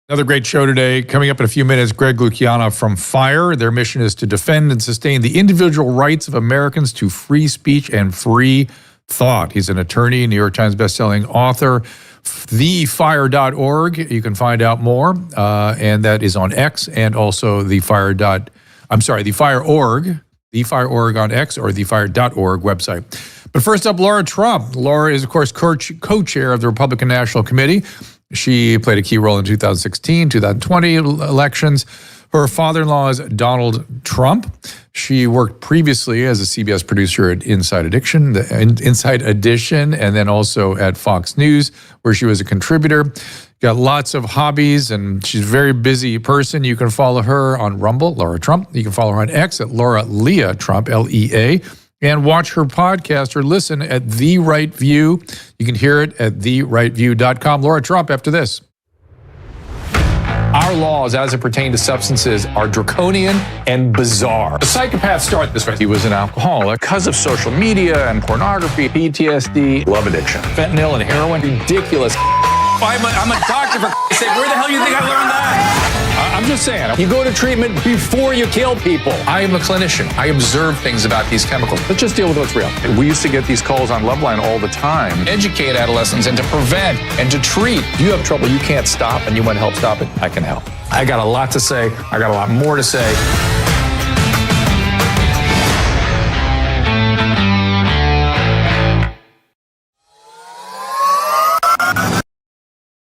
Another great show today. Coming up in a few minutes, Greg Luciano from FIRE. Their mission is to defend and sustain the individual rights of Americans to free speech and free thought. He's an attorney, New York Times bestselling author, thefire.org. You can find out more, and that is on X and also the.org, thefire.org on X or thefire.org website. But first up, Lara Trump. Lara is, of course, co-chair of the Republican National Committee. She played a key role in 2016, 2020 elections. Her father-in-law is Donald Trump. She worked previously as a CBS producer at Inside Edition, and then also at Fox News, where she was a contributor. Got lots of hobbies, and she's a very busy person. You can follow her on Rumble, Lara Trump. You can follow her on X at Laura Leah Trump, Lea. And watch her podcast or listen at The Right View. You can hear it at therighteView.com. Lara Trump after this. Our laws as it pertains to substances are draconian and bizarre. The psychopaths start this way. He was an alcoholic because of social media and pornography, PTSD, love addiction, fentanyl and heroin. Ridiculous. I'm a doctor, for sake. Where the hell do you think I learned that? I'm just saying, you go to treatment before you kill people. I am a clinician. I observe things about these chemicals. Let's just deal with what's real. We used to get these calls on Loveline all the time. Educate adolescents and to prevent and to treat. If you have trouble you can't stop and you want to help stop it, I can help. I got a lot to say. I got a lot more to say.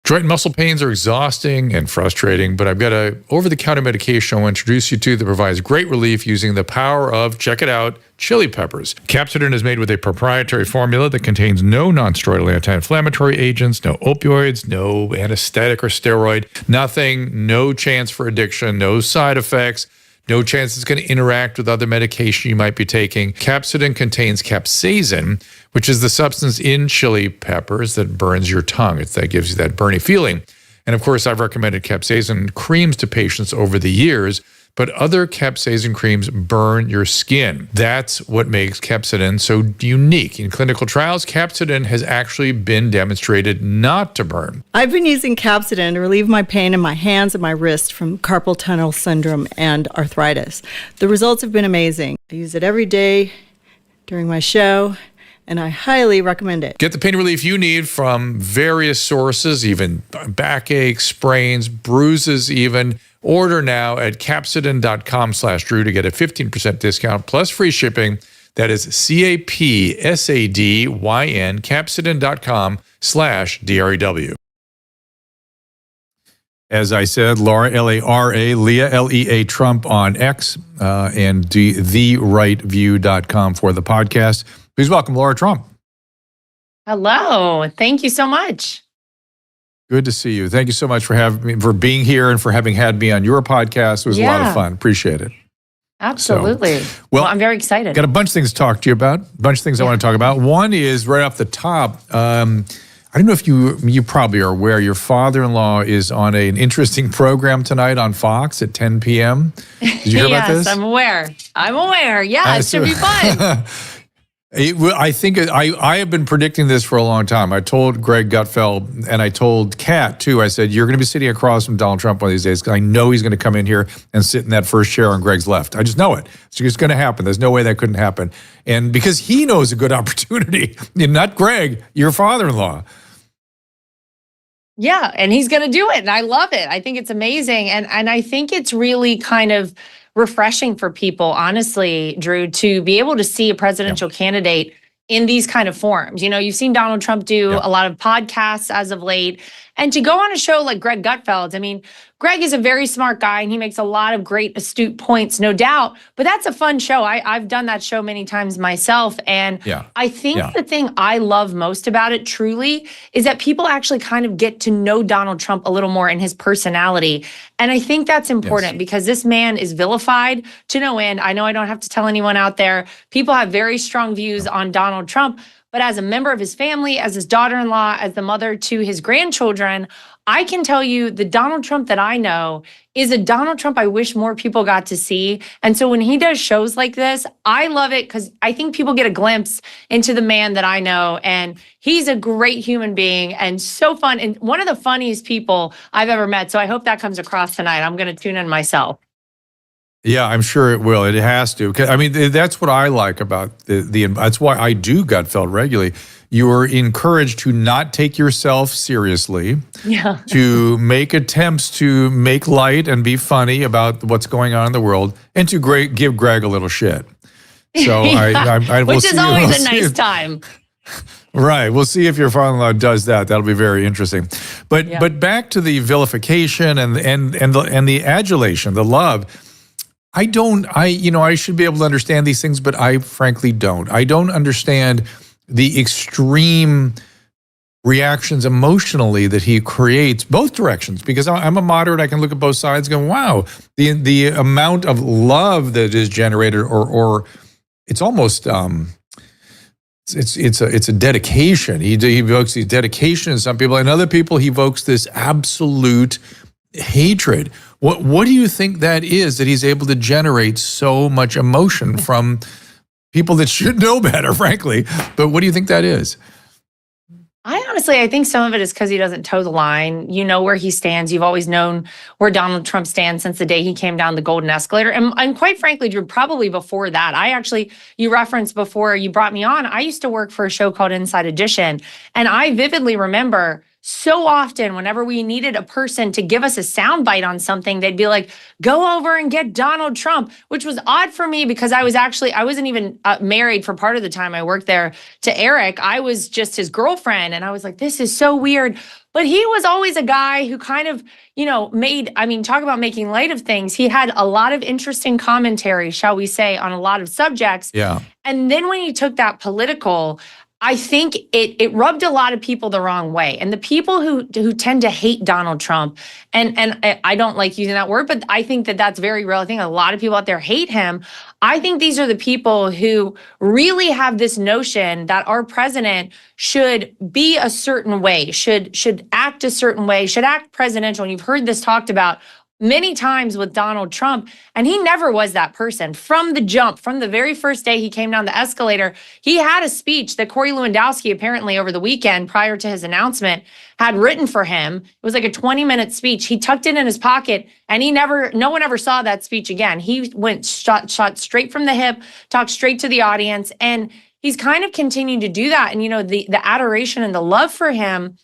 Joint and muscle pains are exhausting and frustrating, but I've got a over-the-counter medication I want to introduce you to that provides great relief using the power of, check it out, chili peppers. Capsidin is made with a proprietary formula that contains no non-steroidal anti-inflammatory agents, no opioids, no anesthetic or steroid, nothing, no chance for addiction, no side effects, no chance it's going to interact with other medication you might be taking. Capsidin contains capsaicin, which is the substance in chili peppers that burns your tongue. That gives you that burny feeling. And of course, I've recommended capsaicin creams to patients over the years, but other capsaicin creams burn your skin. That's what makes capsidin so unique. In clinical trials, capsidin has actually been demonstrated not to burn. I've been using capsidin to relieve my pain in my hands and my wrist from carpal tunnel syndrome and arthritis. The results have been amazing. I use it every day during my show, and I highly recommend it. Get the pain relief you need from various sources, even backache, sprains, bruises even. Order now at capsidin.com/Drew to get a 15% discount plus free shipping. That is CAPSADYN, capsidin.com/DREW. As I said, Lara, Lara, Leah, Lea Trump on X, and therighteView.com for the podcast. Please welcome Lara Trump. Hello. Thank you so much. Good to see you. Thank you so much for being here and for having had me on your podcast. It was a lot of fun. Appreciate it. Absolutely. Well, I'm very excited. Got a bunch of things to talk to you about. A bunch of things I want to talk about. One is right off the top. I don't know if you probably are aware, your father-in-law is on an interesting program tonight on Fox at 10 p.m. Did you hear about this? Yes, I'm aware. Yeah, it should be fun. I think I have been predicting this for a long time. I told Greg Gutfeld and I told Kat too. I said, you're going to be sitting across from Donald Trump one of these days because I know he's going to come in here and sit in that first chair on Greg's left. I just know it. It's just going to happen. There's no way that couldn't happen. And because he knows a good opportunity, not Greg, your father-in-law. Yeah, and he's going to do it. And I love it. I think it's amazing. And I think it's really kind of refreshing for people, honestly, Drew, to be able to see a presidential candidate in these kind of forums. You know, you've seen Donald Trump do a lot of podcasts as of late, and to go on a show like Greg Gutfeld, I mean, Greg is a very smart guy and he makes a lot of great, astute points, no doubt, but that's a fun show. I've done that show many times myself. And I think the thing I love most about it truly is that people actually kind of get to know Donald Trump a little more and his personality. And I think that's important because this man is vilified to no end. I know I don't have to tell anyone out there. People have very strong views on Donald Trump, but as a member of his family, as his daughter-in-law, as the mother to his grandchildren, I can tell you the Donald Trump that I know is a Donald Trump I wish more people got to see. And so when he does shows like this, I love it because I think people get a glimpse into the man that I know. And he's a great human being and so fun and one of the funniest people I've ever met. So I hope that comes across tonight. I'm going to tune in myself. Yeah, I'm sure it will. It has to. 'Cause, I mean, that's what I like about that's why I do Gutfeld regularly. You are encouraged to not take yourself seriously, Yeah. to make attempts to make light and be funny about what's going on in the world, and to give Greg a little shit. So Yeah. I will Which see. is always we'll a nice see time. Right. We'll see if your father-in-law does that. That'll be very interesting. But back to the vilification and the adulation, the love. I should be able to understand these things, but I frankly don't. I don't understand the extreme reactions emotionally that he creates, both directions, because I'm a moderate. I can look at both sides and go, wow, the amount of love that is generated, or it's almost, it's a dedication. He evokes these dedication in some people, and other people he evokes this absolute hatred. What do you think that is that he's able to generate so much emotion from people that should know better, frankly? But what do you think that is? I think some of it is because he doesn't toe the line. You know where he stands. You've always known where Donald Trump stands since the day he came down the golden escalator. And quite frankly, Drew, probably before that, you referenced before you brought me on, I used to work for a show called Inside Edition. And I vividly remember so often whenever we needed a person to give us a soundbite on something, they'd be like, go over and get Donald Trump, which was odd for me because I wasn't even married for part of the time I worked there to Eric. I was just his girlfriend. And I was like, this is so weird. But he was always a guy who kind of, talk about making light of things. He had a lot of interesting commentary, shall we say, on a lot of subjects. Yeah. And then when he took that political, I think it rubbed a lot of people the wrong way. And the people who tend to hate Donald Trump, and I don't like using that word, but I think that that's very real. I think a lot of people out there hate him. I think these are the people who really have this notion that our president should be a certain way, should act a certain way, should act presidential. And you've heard this talked about many times with Donald Trump, and he never was that person. From the jump, from the very first day he came down the escalator, he had a speech that Corey Lewandowski apparently over the weekend prior to his announcement had written for him. It was like a 20-minute speech. He tucked it in his pocket, and no one ever saw that speech again. He went shot straight from the hip, talked straight to the audience, and he's kind of continued to do that. And the adoration and the love for him,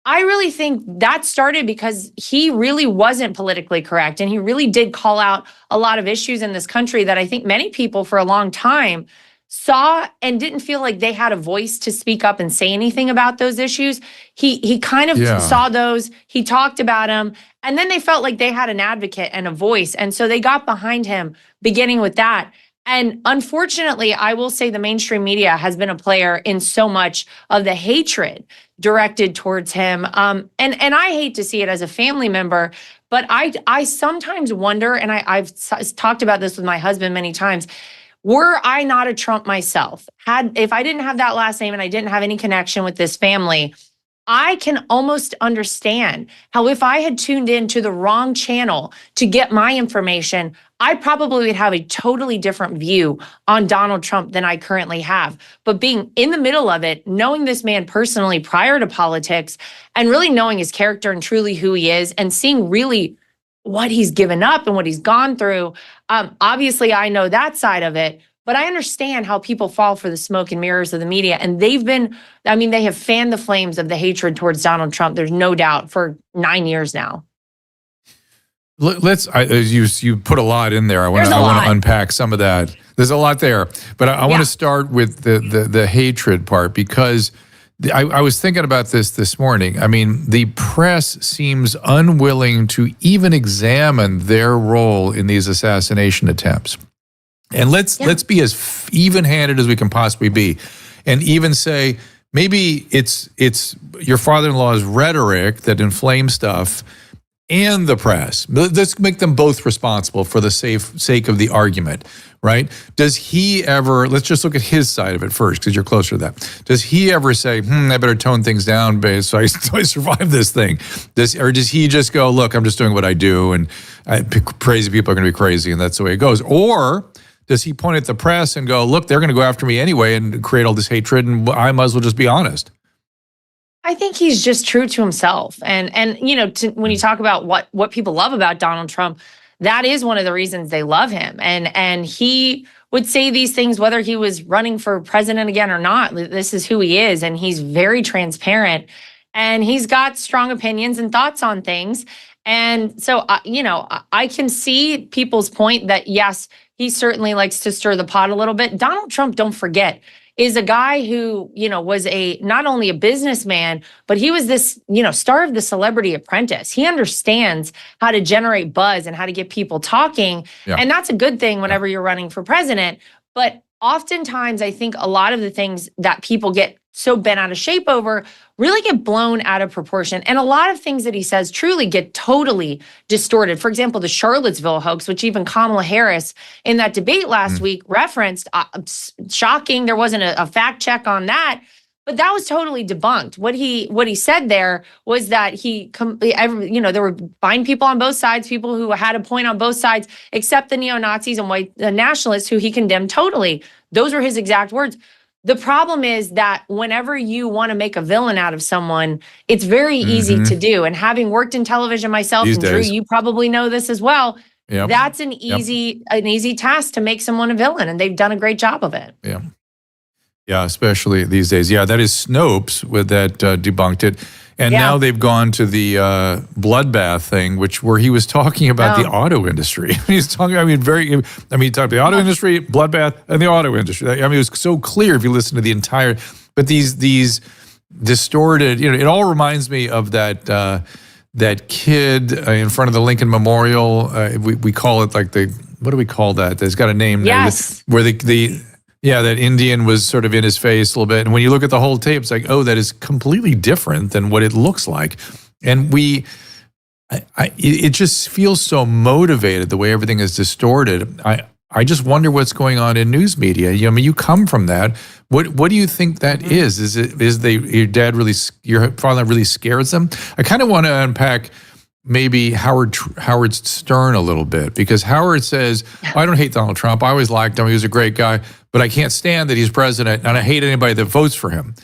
I really think that started because he really wasn't politically correct. And he really did call out a lot of issues in this country that I think many people for a long time saw and didn't feel like they had a voice to speak up and say anything about those issues. He kind of saw those, he talked about them, and then they felt like they had an advocate and a voice. And so they got behind him, beginning with that. And unfortunately, I will say the mainstream media has been a player in so much of the hatred directed towards him. And I hate to see it as a family member, but I sometimes wonder, and I've talked about this with my husband many times, were I not a Trump myself, if I didn't have that last name and I didn't have any connection with this family, I can almost understand how if I had tuned into the wrong channel to get my information, I probably would have a totally different view on Donald Trump than I currently have. But being in the middle of it, knowing this man personally prior to politics, and really knowing his character and truly who he is, and seeing really what he's given up and what he's gone through, obviously I know that side of it. But I understand how people fall for the smoke and mirrors of the media. And they have fanned the flames of the hatred towards Donald Trump, there's no doubt, for 9 years now. You put a lot in there. I want to unpack some of that. There's a lot there. But I want to start with the hatred part, because I was thinking about this morning. I mean, the press seems unwilling to even examine their role in these assassination attempts. And let's be as even-handed as we can possibly be, and even say maybe it's your father-in-law's rhetoric that inflames stuff, and the press. Let's make them both responsible for the sake of the argument, right? Does he ever, let's just look at his side of it first, because you're closer to that. Does he ever say, I better tone things down so I survive this thing? Or does he just go, look, I'm just doing what I do, and crazy people are going to be crazy, and that's the way it goes? Or does he point at the press and go, look, they're going to go after me anyway and create all this hatred, and I might as well just be honest? I think he's just true to himself. And when you talk about what people love about Donald Trump, that is one of the reasons they love him. And he would say these things whether he was running for president again or not. This is who he is, and he's very transparent, and he's got strong opinions and thoughts on things. And so, I can see people's point that, yes, he certainly likes to stir the pot a little bit. Donald Trump, don't forget, is a guy who, was not only a businessman, but he was this, star of the Celebrity Apprentice. He understands how to generate buzz and how to get people talking. Yeah. And that's a good thing whenever you're running for president. But oftentimes, I think a lot of the things that people get so bent out of shape over really get blown out of proportion. And a lot of things that he says truly get totally distorted. For example, the Charlottesville hoax, which even Kamala Harris in that debate last week referenced. Shocking. There wasn't a fact check on that. But that was totally debunked. What he said there was that there were fine people on both sides, people who had a point on both sides, except the neo-Nazis and white nationalists who he condemned totally. Those were his exact words. The problem is that whenever you want to make a villain out of someone, it's very easy to do. And having worked in television myself, and Drew, you probably know this as well. Yep. That's an easy task to make someone a villain, and they've done a great job of it. Yeah. Yeah, especially these days. Yeah, that is Snopes that debunked it. And now they've gone to the bloodbath thing, where he was talking about the auto industry. He's talking, he talked about the auto industry, bloodbath, and the auto industry. It was so clear if you listen to the entire, but these distorted, it all reminds me of that kid in front of the Lincoln Memorial. We call it like what do we call that? There's got a name. Yes. Where that Indian was sort of in his face a little bit. And when you look at the whole tape, it's like, oh, that is completely different than what it looks like. And it just feels so motivated, the way everything is distorted. I just wonder what's going on in news media. You come from that. What do you think that is? Your father really scares them? I kind of want to unpack maybe Howard Stern a little bit, because Howard says, I don't hate Donald Trump. I always liked him. He was a great guy, but I can't stand that he's president, and I hate anybody that votes for him.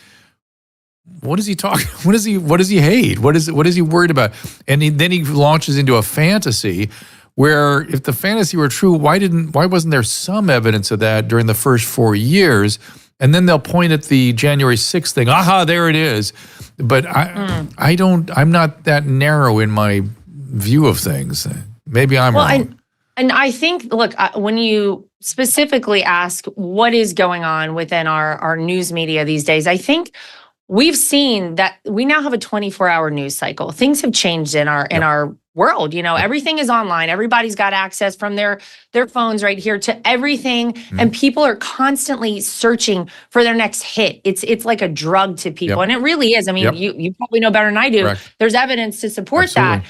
What is he talking? What does he hate? What is he worried about? And then he launches into a fantasy where, if the fantasy were true, why wasn't there some evidence of that during the first 4 years? And then they'll point at the January 6th thing. Aha, there it is. But I'm not that narrow in my view of things. Maybe I'm wrong. And I think, look, when you specifically ask what is going on within our news media these days, I think we've seen that we now have a 24-hour news cycle. Things have changed in our world. Everything is online. Everybody's got access from their phones right here to everything. And people are constantly searching for their next hit. It's like a drug to people. And it really is. You probably know better than I do. Correct. There's evidence to support that.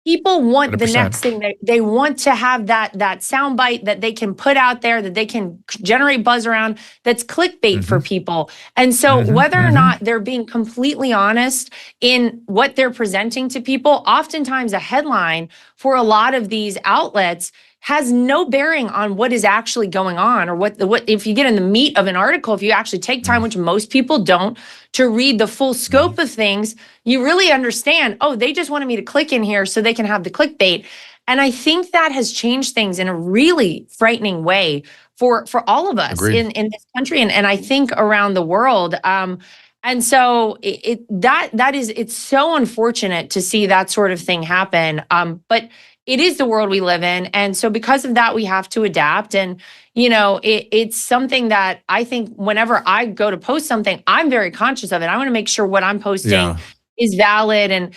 People want 100%. The next thing. They want to have that soundbite that they can put out there, that they can generate buzz around, that's clickbait for people. And so whether or not they're being completely honest in what they're presenting to people, oftentimes a headline for a lot of these outlets has no bearing on what is actually going on, or what if you get in the meat of an article, if you actually take time, which most people don't, to read the full scope of things, you really understand, they just wanted me to click in here so they can have the clickbait. And I think that has changed things in a really frightening way for all of us in this country and I think around the world. And so it's so unfortunate to see that sort of thing happen. But it is the world we live in. And so because of that, we have to adapt. And, it's something that I think whenever I go to post something, I'm very conscious of it. I want to make sure what I'm posting is valid.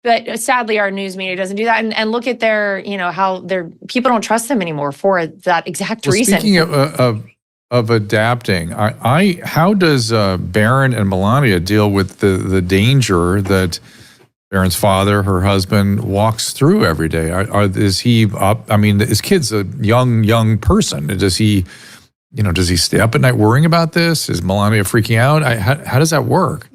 But sadly, our news media doesn't do that. And look at how people don't trust them anymore for that exact reason. Speaking of adapting, how does Barron and Melania deal with the danger that Aaron's father, her husband, walks through every day. Is he up? I mean, his kid's a young person. Does he stay up at night worrying about this? Is Melania freaking out? How does that work?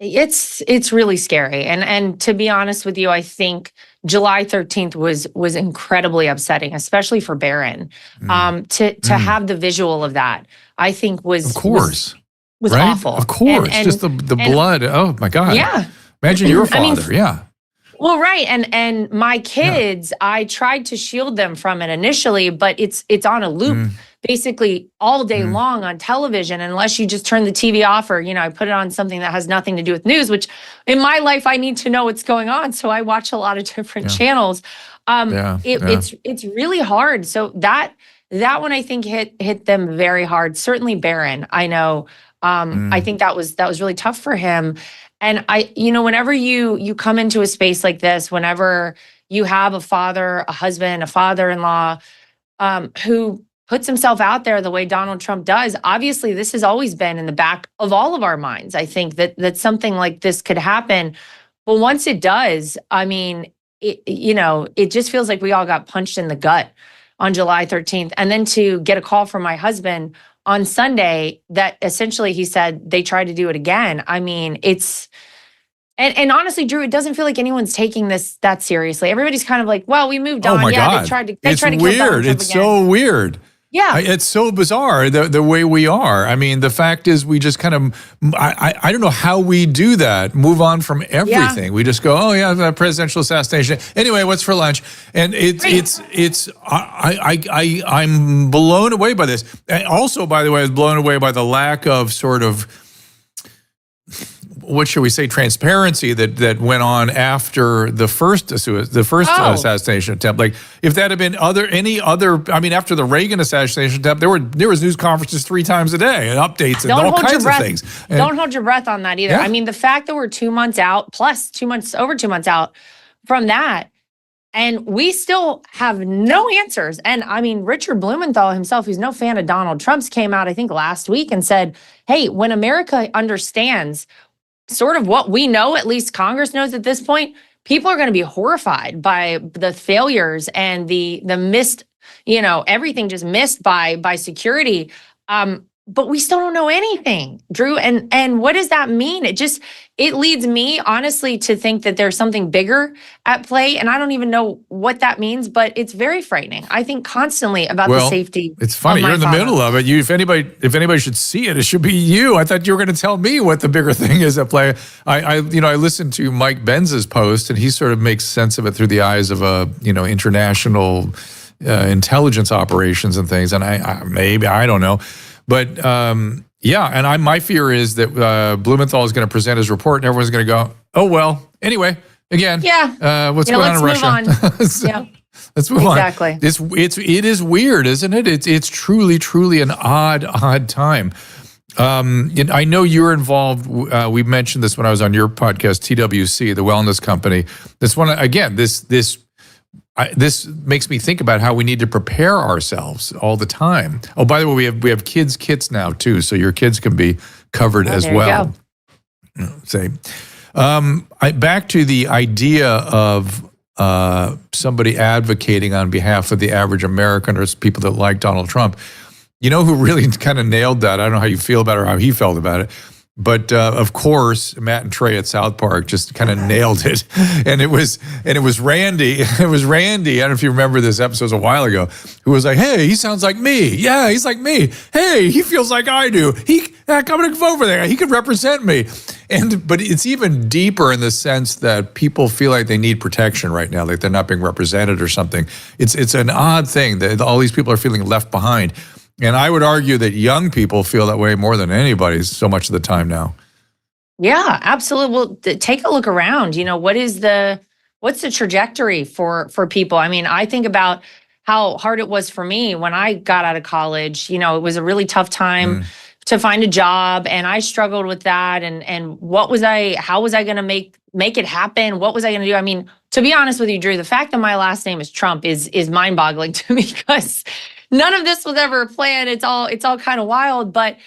It's really scary. And to be honest with you, I think July 13th was incredibly upsetting, especially for Barron. To have the visual of that, I think was right? Awful. Of course. And just the blood. Oh my God. Yeah. Imagine your father. Yeah. Well, right. And my kids, I tried to shield them from it initially, but it's on a loop basically all day long on television, unless you just turn the TV off or, I put it on something that has nothing to do with news, which in my life, I need to know what's going on. So I watch a lot of different channels. It's really hard. So that one I think hit them very hard. Certainly Barron, I know. I think that was really tough for him. And whenever you come into a space like this, whenever you have a father, a husband, a father-in-law, who puts himself out there the way Donald Trump does, obviously this has always been in the back of all of our minds. I think that something like this could happen. But once it does, I mean, it just feels like we all got punched in the gut on July 13th. And then to get a call from my husband on Sunday that essentially he said they tried to do it again. I mean, and honestly, Drew, it doesn't feel like anyone's taking this that seriously. Everybody's kind of like, well, we moved on. Oh my God. They tried to it's kill weird. Donald Trump It's again. so weird. Yeah. It's so bizarre the way we are. I mean, the fact is we just kind of, I don't know how we do that, move on from everything. Yeah. We just go, oh yeah, the presidential assassination. Anyway, what's for lunch? And I'm blown away by this. And also, by the way, I was blown away by the lack of sort of, what should we say, transparency that went on after the first assassination attempt. Like if that had been any other, I mean, after the Reagan assassination attempt, there was news conferences 3 times a day and updates and all kinds of things. And don't hold your breath on that either. Yeah. I mean, the fact that we're 2 months out, plus over 2 months out from that, and we still have no answers. And I mean, Richard Blumenthal himself, who's no fan of Donald Trump's, came out, I think last week and said, hey, when America understands sort of what we know, at least Congress knows at this point, people are going to be horrified by the failures and the missed, everything just missed by security. But we still don't know anything, Drew. And what does that mean? It leads me honestly to think that there's something bigger at play. And I don't even know what that means, but it's very frightening. I think constantly about the safety. It's funny. You're in the middle of it. If anybody should see it should be you. I thought you were going to tell me what the bigger thing is at play. I listened to Mike Benz's post and he sort of makes sense of it through the eyes of international intelligence operations and things. And I don't know. But and my fear is that Blumenthal is going to present his report, and everyone's going to go, "Oh well." Anyway, again, what's going on in Russia? So, let's move on. Exactly. It is weird, isn't it? It's truly an odd time. I know you're involved. We mentioned this when I was on your podcast, TWC, the wellness company. This one again. This makes me think about how we need to prepare ourselves all the time. Oh, by the way, we have kids' kits now too, so your kids can be covered as well. Back to the idea of somebody advocating on behalf of the average American or people that like Donald Trump. You know who really kind of nailed that? I don't know how you feel about it or how he felt about it. But of course, Matt and Trey at South Park just kind of nailed it, and it was Randy. It was Randy. I don't know if you remember this episode, it was a while ago, who was like, "Hey, he sounds like me. Yeah, he's like me. Hey, he feels like I do. I'm going to vote for that. He could represent me." But it's even deeper in the sense that people feel like they need protection right now, like they're not being represented or something. It's an odd thing that all these people are feeling left behind. And I would argue that young people feel that way more than anybody so much of the time now. Yeah, absolutely. Well, take a look around. What's the trajectory for people? I mean, I think about how hard it was for me when I got out of college. It was a really tough time to find a job, and I struggled with that. And how was I going to make it happen? What was I going to do? I mean, to be honest with you, Drew, the fact that my last name is Trump is mind-boggling to me because none of this was ever planned. It's all kind of wild, but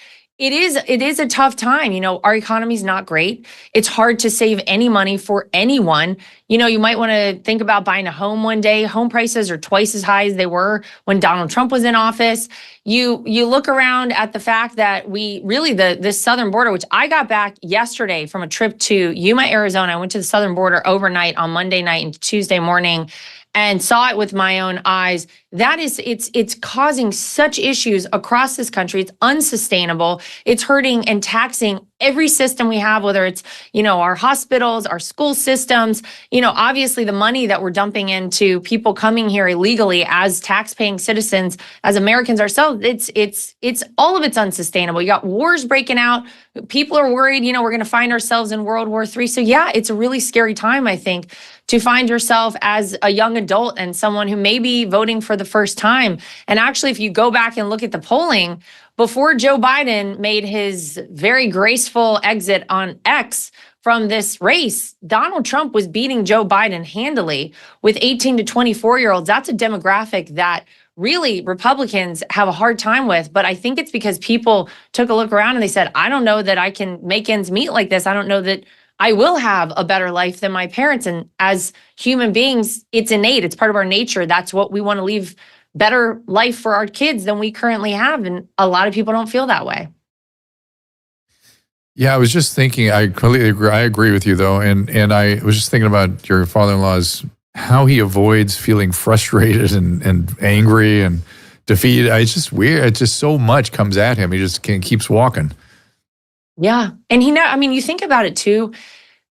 It is a tough time. Our economy's not great. It's hard to save any money for anyone. You might want to think about buying a home one day. Home prices are twice as high as they were when Donald Trump was in office. You look around at the fact that this southern border, which I got back yesterday from a trip to Yuma, Arizona. I went to the southern border overnight on Monday night and Tuesday morning and saw it with my own eyes. It's causing such issues across this country. It's unsustainable. It's hurting and taxing every system we have, whether it's, our hospitals, our school systems, obviously the money that we're dumping into people coming here illegally as tax-paying citizens, as Americans ourselves. It's all of it's unsustainable. You got wars breaking out. People are worried, we're going to find ourselves in World War III. So yeah, it's a really scary time, I think, to find yourself as a young adult and someone who may be voting for the first time. And actually, if you go back and look at the polling, before Joe Biden made his very graceful exit on X from this race, Donald Trump was beating Joe Biden handily with 18 to 24-year-olds. That's a demographic that really Republicans have a hard time with. But I think it's because people took a look around and they said, I don't know that I can make ends meet like this. I don't know that I will have a better life than my parents. And as human beings, it's innate. It's part of our nature. That's what we want to leave better life for our kids than we currently have. And a lot of people don't feel that way. Yeah, I was just thinking, I completely agree. I agree with you though. And I was just thinking about your father-in-law's, how he avoids feeling frustrated and angry and defeated. It's just weird. It's just so much comes at him. He just keeps walking. Yeah. And you think about it too.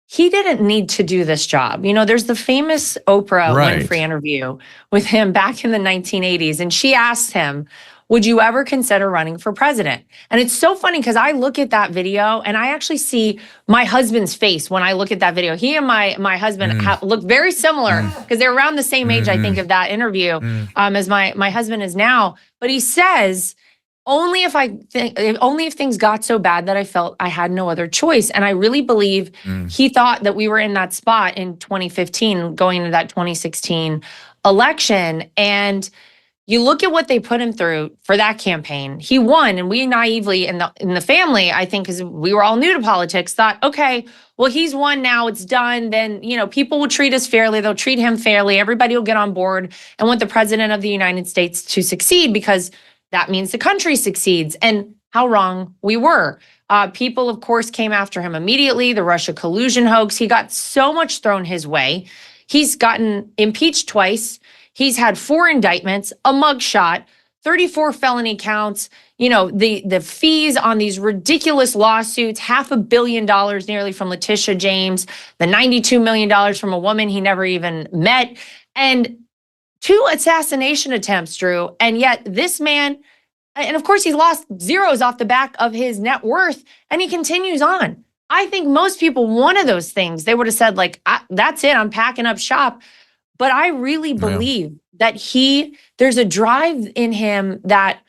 He didn't need to do this job. There's the famous Oprah Winfrey interview with him back in the 1980s. And she asked him, would you ever consider running for president? And it's so funny because I look at that video and I actually see my husband's face when I look at that video. He and my husband look very similar because they're around the same age, I think, of that interview as my husband is now. But he says, only if things got so bad that I felt I had no other choice. And I really believe he thought that we were in that spot in 2015, going into that 2016 election. And you look at what they put him through for that campaign. He won, and we naively in the family, I think, because we were all new to politics, thought, okay, well, he's won now, it's done. Then, people will treat us fairly. They'll treat him fairly. Everybody will get on board and want the president of the United States to succeed because that means the country succeeds. And how wrong we were. People, of course, came after him immediately. The Russia collusion hoax. He got so much thrown his way. He's gotten impeached twice. He's had 4 indictments, a mugshot, 34 felony counts. The fees on these ridiculous lawsuits, $500 million nearly from Letitia James, the $92 million from a woman he never even met, and 2 assassination attempts, Drew. And yet this man, and of course he's lost zeros off the back of his net worth, and he continues on. I think most people, one of those things, they would have said like, that's it, I'm packing up shop. But I really believe that there's a drive in him that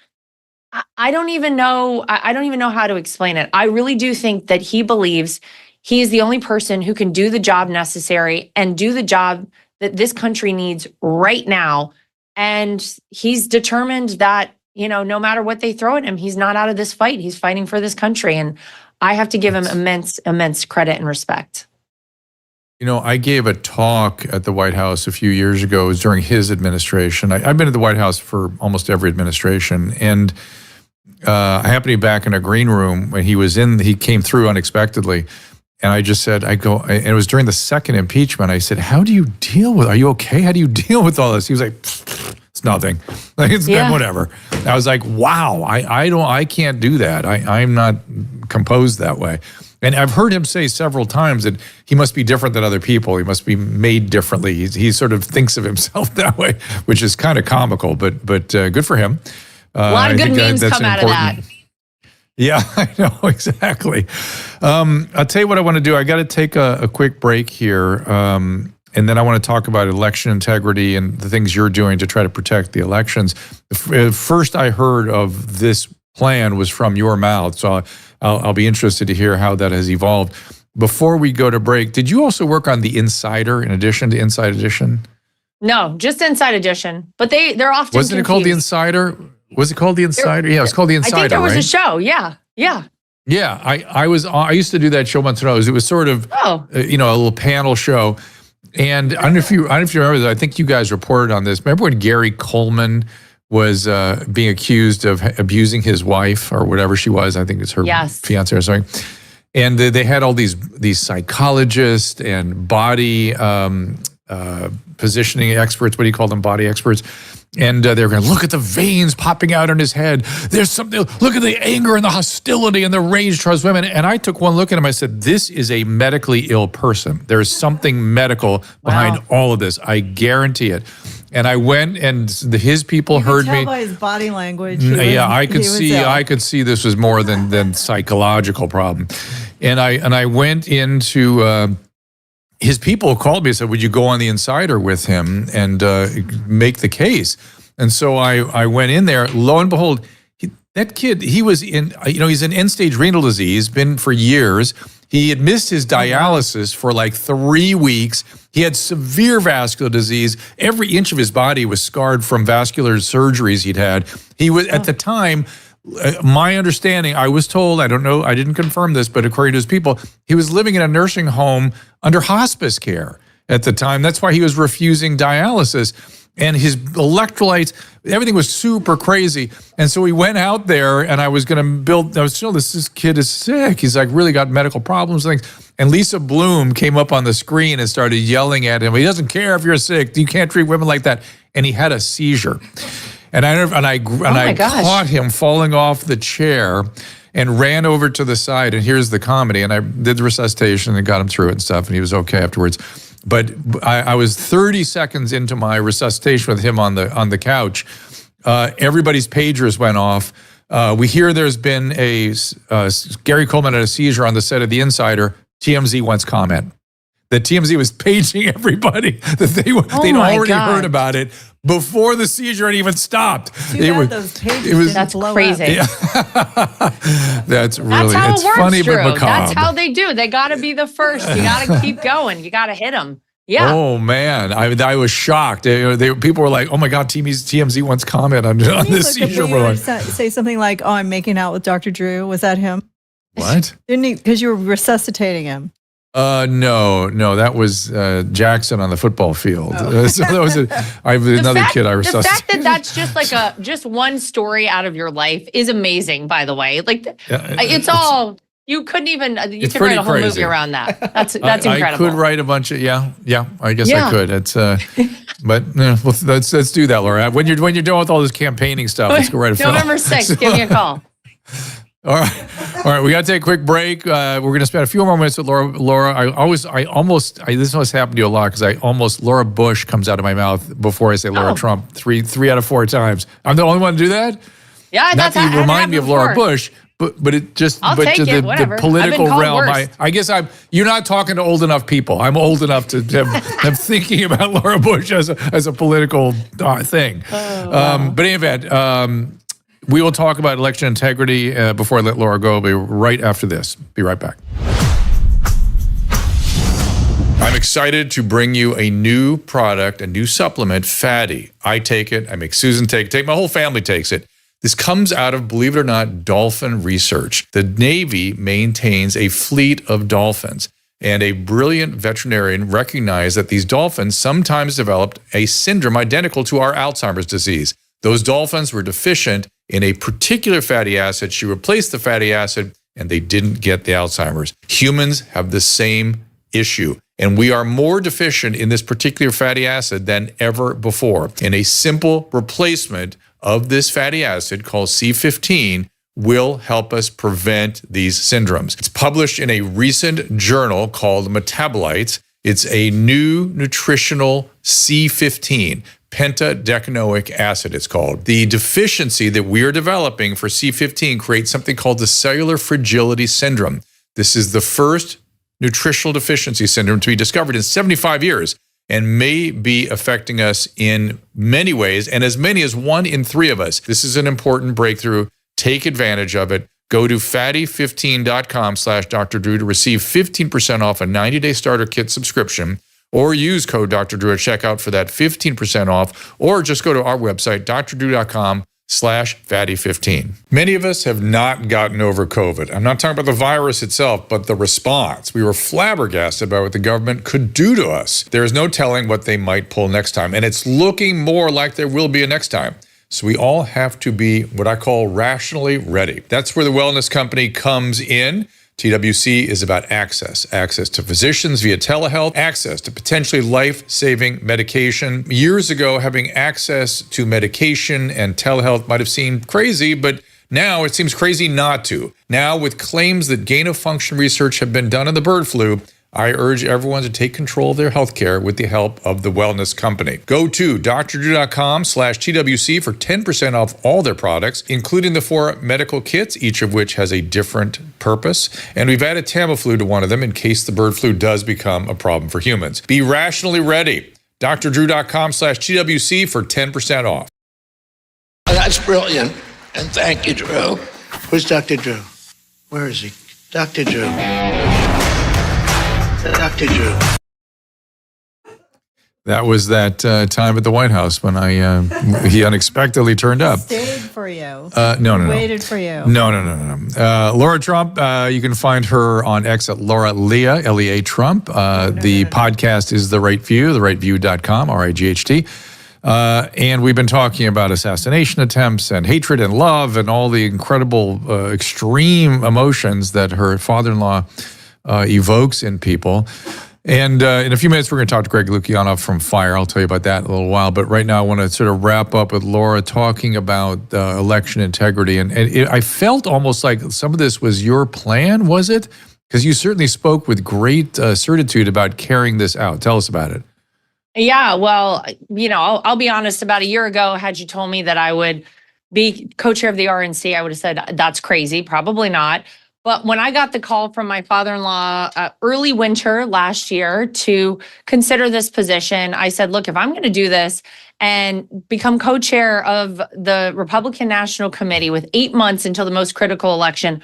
I don't even know. I don't even know how to explain it. I really do think that he believes he is the only person who can do the job necessary and do the job that this country needs right now. And he's determined that, no matter what they throw at him, he's not out of this fight. He's fighting for this country. And I have to give him immense credit and respect. I gave a talk at the White House a few years ago. It was during his administration. I've been at the White House for almost every administration. And I happened to be back in a green room when he came through unexpectedly. And I just said, and it was during the second impeachment. I said, are you okay? How do you deal with all this? He was like, it's nothing. Like, it's whatever. I was like, wow, I can't do that. I'm not composed that way. And I've heard him say several times that he must be different than other people. He must be made differently. He sort of thinks of himself that way, which is kind of comical, but good for him. A lot of good memes come out of that. Yeah, I know, exactly. I'll tell you what I want to do. I got to take a quick break here, and then I want to talk about election integrity and the things you're doing to try to protect the elections. First I heard of this plan was from your mouth, so I'll be interested to hear how that has evolved. Before we go to break, did you also work on the Insider in addition to Inside Edition? No, just Inside Edition. But they're often Wasn't confused. it called the Insider? Was it called the Insider? Yeah, it was called the Insider, I think there was right? a show, yeah. Yeah. Yeah, I used to do that show once in a while. It was sort of a little panel show, and I don't know if you remember that. I think you guys reported on this. Remember when Gary Coleman was being accused of abusing his wife or whatever she was? I think it's her fiance or something. And they had all these psychologists and body positioning experts. What do you call them? Body experts. And they were going to look at the veins popping out on his head. There's something, look at the anger and the hostility and the rage towards women. And I took one look at him. I said, this is a medically ill person. There's something medical behind all of this. I guarantee it. And I went, and his people heard me. You could tell by his body language. I could see this was more than psychological problem. And I went into his people called me and said, would you go on the Insider with him and make the case? And so I went in there. Lo and behold, that kid, he was in, he's in end-stage renal disease, been for years. He had missed his dialysis for like 3 weeks. He had severe vascular disease. Every inch of his body was scarred from vascular surgeries he'd had. He was, at the time, my understanding, I was told, I don't know, I didn't confirm this, but according to his people, he was living in a nursing home under hospice care at the time. That's why he was refusing dialysis. And his electrolytes, everything was super crazy. And so we went out there, and I was going to build, I was still, this kid is sick. He's like really got medical problems and things. And Lisa Bloom came up on the screen and started yelling at him. He doesn't care if you're sick. You can't treat women like that. And he had a seizure. And I caught him falling off the chair and ran over to the side. And here's the comedy. And I did the resuscitation and got him through it and stuff. And he was okay afterwards. But I was 30 seconds into my resuscitation with him on the couch. Everybody's pagers went off. We hear there's been Gary Coleman had a seizure on the set of The Insider. TMZ wants comment. That TMZ was paging everybody that they'd already heard about it before the seizure had even stopped. Those pages that's crazy. Yeah. That's really, how it's it works, funny Drew. but macabre. That's how they do. They got to be the first. You got to keep going. You got to hit them. Yeah. Oh man, I was shocked. People were like, "Oh my God, TMZ wants comment on this seizure." Say something like, "Oh, I'm making out with Dr. Drew." Was that him? What? Didn't he? Because you were resuscitating him. No, that was Jackson on the football field. So that was another kid I resuscitated. The fact that that's just like just one story out of your life is amazing, by the way. Like it's all, you couldn't even, you could write a whole movie around that. That's incredible. I could write a bunch of, I guess I could. It's, but let's do that, Laura. When you're done with all this campaigning stuff, let's go write a film. November 6th, give me a call. All right. We got to take a quick break. We're going to spend a few more minutes with Laura. This must happen to you a lot because Laura Bush comes out of my mouth before I say Laura Trump 3 out of 4 times. I'm the only one to do that? Yeah, not that you remind me of Laura Bush, but it just, I'll take it, the political realm. I guess you're not talking to old enough people. I'm old enough to have thinking about Laura Bush as a political thing. Wow. But in any event, we will talk about election integrity before I let Laura go. I'll be right after this. Be right back. I'm excited to bring you a new product, a new supplement, Fatty. I take it. I make Susan take it. My whole family takes it. This comes out of, believe it or not, dolphin research. The Navy maintains a fleet of dolphins, and a brilliant veterinarian recognized that these dolphins sometimes developed a syndrome identical to our Alzheimer's disease. Those dolphins were deficient in a particular fatty acid. She replaced the fatty acid, and they didn't get the Alzheimer's. Humans have the same issue, and we are more deficient in this particular fatty acid than ever before. And a simple replacement of this fatty acid called C15 will help us prevent these syndromes. It's published in a recent journal called Metabolites. It's a new nutritional C15. Pentadecanoic acid, it's called. The deficiency that we are developing for C15 creates something called the cellular fragility syndrome. This is the first nutritional deficiency syndrome to be discovered in 75 years and may be affecting us in many ways, and as many as 1 in 3 of us. This is an important breakthrough. Take advantage of it. Go to fatty15.com/Dr. Drew to receive 15% off a 90-day starter kit subscription, or use code Dr. Drew at checkout for that 15% off, or just go to our website, drdrew.com, TWC.com/fatty15. Many of us have not gotten over COVID. I'm not talking about the virus itself, but the response. We were flabbergasted about what the government could do to us. There is no telling what they might pull next time, and it's looking more like there will be a next time. So we all have to be what I call rationally ready. That's where the wellness company comes in. TWC is about access to physicians via telehealth, access to potentially life-saving medication. Years ago, having access to medication and telehealth might have seemed crazy, but now it seems crazy not to. Now, with claims that gain-of-function research have been done on the bird flu, I urge everyone to take control of their healthcare with the help of the wellness company. Go to DrDrew.com/TWC for 10% off all their products, including the 4 medical kits, each of which has a different purpose. And we've added Tamiflu to one of them in case the bird flu does become a problem for humans. Be rationally ready. DrDrew.com/TWC for 10% off. That's brilliant. And thank you, Drew. Where's Dr. Drew? Where is he? Dr. Drew. Dr. Drew. That was that time at the White House when he unexpectedly turned up. Stayed for you. No. Waited for you. No. Laura Trump, you can find her on X at Laura Leah, Lea Trump. The podcast is The Right View, therightView.com, RIGHT. And we've been talking about assassination attempts and hatred and love and all the incredible extreme emotions that her father-in-law evokes in people. And in a few minutes, we're going to talk to Greg Lukianoff from FIRE. I'll tell you about that in a little while. But right now, I want to sort of wrap up with Laura talking about election integrity. And I felt almost like some of this was your plan, was it? Because you certainly spoke with great certitude about carrying this out. Tell us about it. Yeah, well, I'll be honest. About a year ago, had you told me that I would be co-chair of the RNC, I would have said, that's crazy. Probably not. But when I got the call from my father-in-law early winter last year to consider this position, I said, look, if I'm going to do this and become co-chair of the Republican National Committee with 8 months until the most critical election,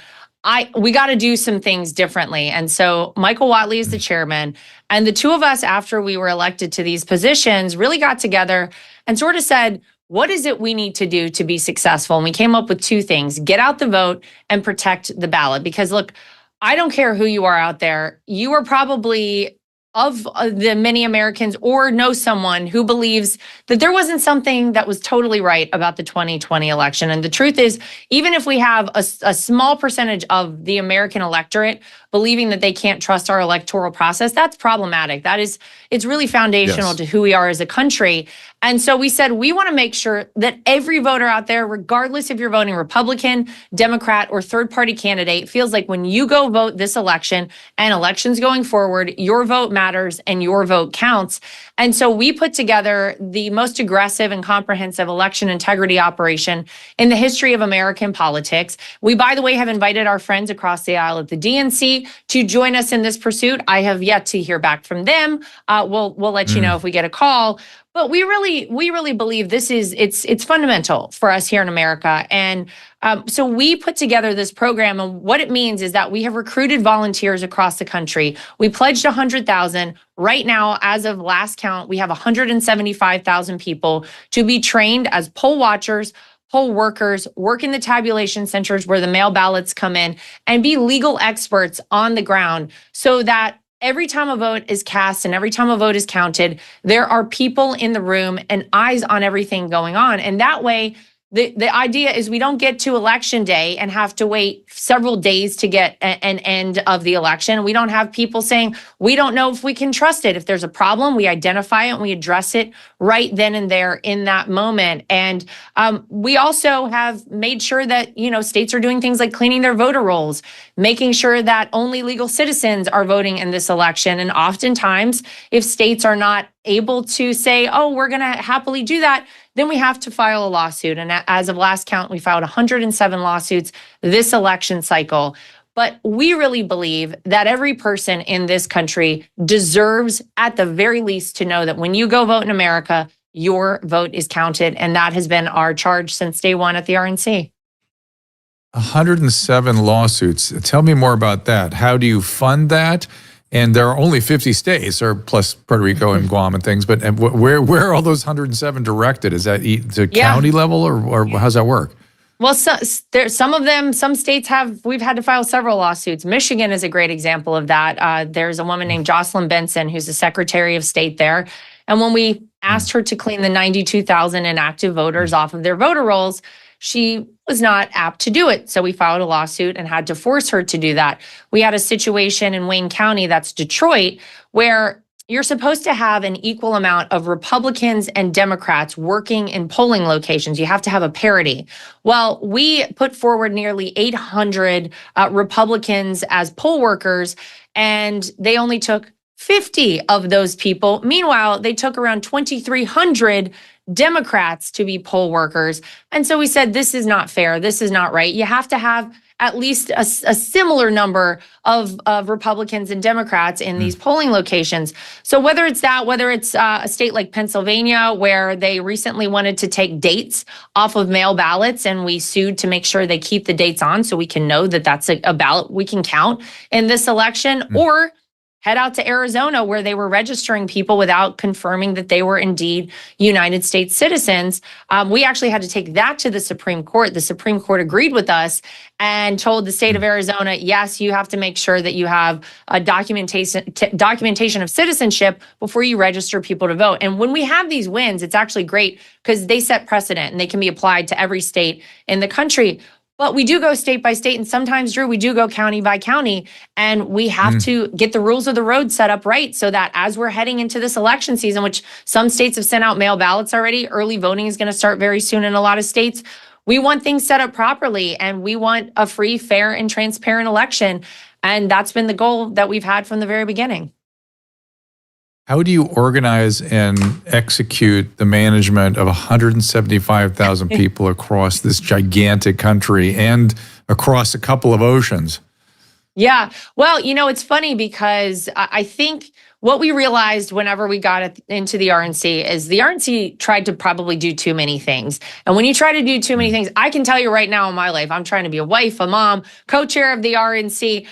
we got to do some things differently. And so Michael Whatley is the chairman. And the two of us, after we were elected to these positions, really got together and sort of said, what is it we need to do to be successful? And we came up with 2 things: get out the vote and protect the ballot. Because look, I don't care who you are out there. You are probably of the many Americans or know someone who believes that there wasn't something that was totally right about the 2020 election. And the truth is, even if we have a small percentage of the American electorate believing that they can't trust our electoral process, that's problematic. It's really foundational to who we are as a country. And so we said, we want to make sure that every voter out there, regardless if you're voting Republican, Democrat, or third-party candidate, feels like when you go vote this election and elections going forward, your vote matters and your vote counts. And so we put together the most aggressive and comprehensive election integrity operation in the history of American politics. We, by the way, have invited our friends across the aisle at the DNC to join us in this pursuit. I have yet to hear back from them. We'll let you know if we get a call. But we really believe it's fundamental for us here in America. And so we put together this program, and what it means is that we have recruited volunteers across the country. We pledged 100,000. Right now, as of last count, we have 175,000 people to be trained as poll watchers, poll workers, work in the tabulation centers where the mail ballots come in, and be legal experts on the ground so that every time a vote is cast and every time a vote is counted, there are people in the room and eyes on everything going on. And that way, the idea is we don't get to election day and have to wait several days to get an end of the election. We don't have people saying, we don't know if we can trust it. If there's a problem, we identify it and we address it right then and there in that moment. And we also have made sure that, states are doing things like cleaning their voter rolls, making sure that only legal citizens are voting in this election. And oftentimes, if states are not able to say, oh, we're going to happily do that, then we have to file a lawsuit. And as of last count, we filed 107 lawsuits this election cycle. But we really believe that every person in this country deserves, at the very least, to know that when you go vote in America, your vote is counted. And that has been our charge since day one at the RNC. 107 lawsuits. Tell me more about that. How do you fund that? And there are only 50 states, or plus Puerto Rico and Guam and things. But where are all those 107 directed? Is that the county level, or how's that work? Well, some of them, some states we've had to file several lawsuits. Michigan is a great example of that. There's a woman named Jocelyn Benson, who's the Secretary of State there. And when we asked her to clean the 92,000 inactive voters off of their voter rolls, she was not apt to do it. So we filed a lawsuit and had to force her to do that. We had a situation in Wayne County, that's Detroit, where you're supposed to have an equal amount of Republicans and Democrats working in polling locations. You have to have a parity. Well, we put forward nearly 800 Republicans as poll workers, and they only took 50 of those people. Meanwhile, they took around 2,300 Democrats to be poll workers. And so we said, this is not fair. This is not right. You have to have at least a similar number of Republicans and Democrats in these polling locations. So whether it's a state like Pennsylvania, where they recently wanted to take dates off of mail ballots, and we sued to make sure they keep the dates on so we can know that that's a ballot we can count in this election, or head out to Arizona, where they were registering people without confirming that they were indeed United States citizens. We actually had to take that to the Supreme Court. The Supreme Court agreed with us and told the state of Arizona, yes, you have to make sure that you have a documentation of citizenship before you register people to vote. And when we have these wins, it's actually great because they set precedent and they can be applied to every state in the country. But we do go state by state, and sometimes, Drew, we do go county by county, and we have to get the rules of the road set up right so that as we're heading into this election season, which some states have sent out mail ballots already, early voting is going to start very soon in a lot of states. We want things set up properly, and we want a free, fair, and transparent election. And that's been the goal that we've had from the very beginning. How do you organize and execute the management of 175,000 people across this gigantic country and across a couple of oceans? Yeah. Well, it's funny because I think what we realized whenever we got into the RNC is the RNC tried to probably do too many things. And when you try to do too many things, I can tell you right now in my life, I'm trying to be a wife, a mom, co-chair of the RNC,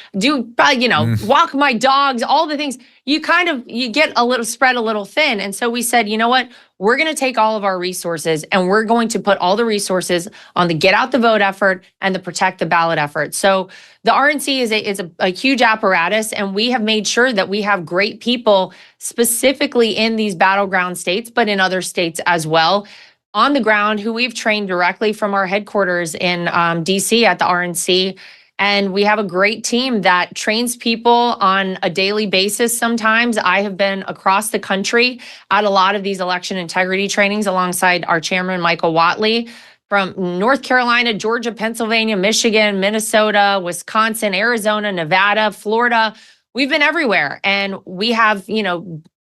walk my dogs, all the things. You get spread a little thin. And so we said, you know what? We're going to take all of our resources and we're going to put all the resources on the get out the vote effort and the protect the ballot effort. So the RNC is a huge apparatus, and we have made sure that we have great people specifically in these battleground states, but in other states as well, on the ground, who we've trained directly from our headquarters in DC at the RNC. And we have a great team that trains people on a daily basis. Sometimes I have been across the country at a lot of these election integrity trainings alongside our chairman, Michael Whatley, from North Carolina, Georgia, Pennsylvania, Michigan, Minnesota, Wisconsin, Arizona, Nevada, Florida. We've been everywhere. And we have,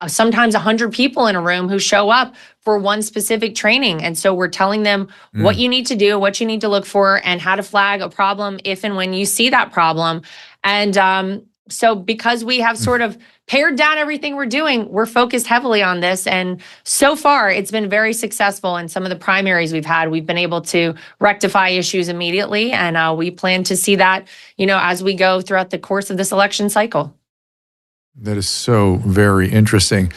sometimes 100 people in a room who show up for one specific training. And so we're telling them what you need to do, what you need to look for, and how to flag a problem if and when you see that problem. And so because we have sort of pared down everything we're doing, we're focused heavily on this. And so far, it's been very successful. In some of the primaries we've had, we've been able to rectify issues immediately. And we plan to see that, as we go throughout the course of this election cycle. That is so very interesting.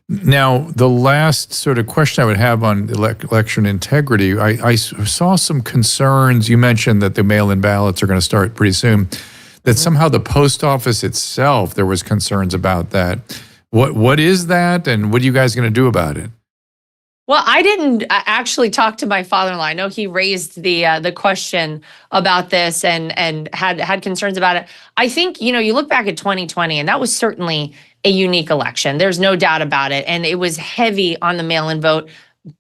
Now, the last sort of question I would have on election integrity, I saw some concerns. You mentioned that the mail-in ballots are going to start pretty soon, that somehow the post office itself, there was concerns about that. What is that, and what are you guys going to do about it? Well, I didn't actually talk to my father-in-law. I know he raised the question about this and had concerns about it. I think, you look back at 2020, and that was certainly a unique election. There's no doubt about it. And it was heavy on the mail-in vote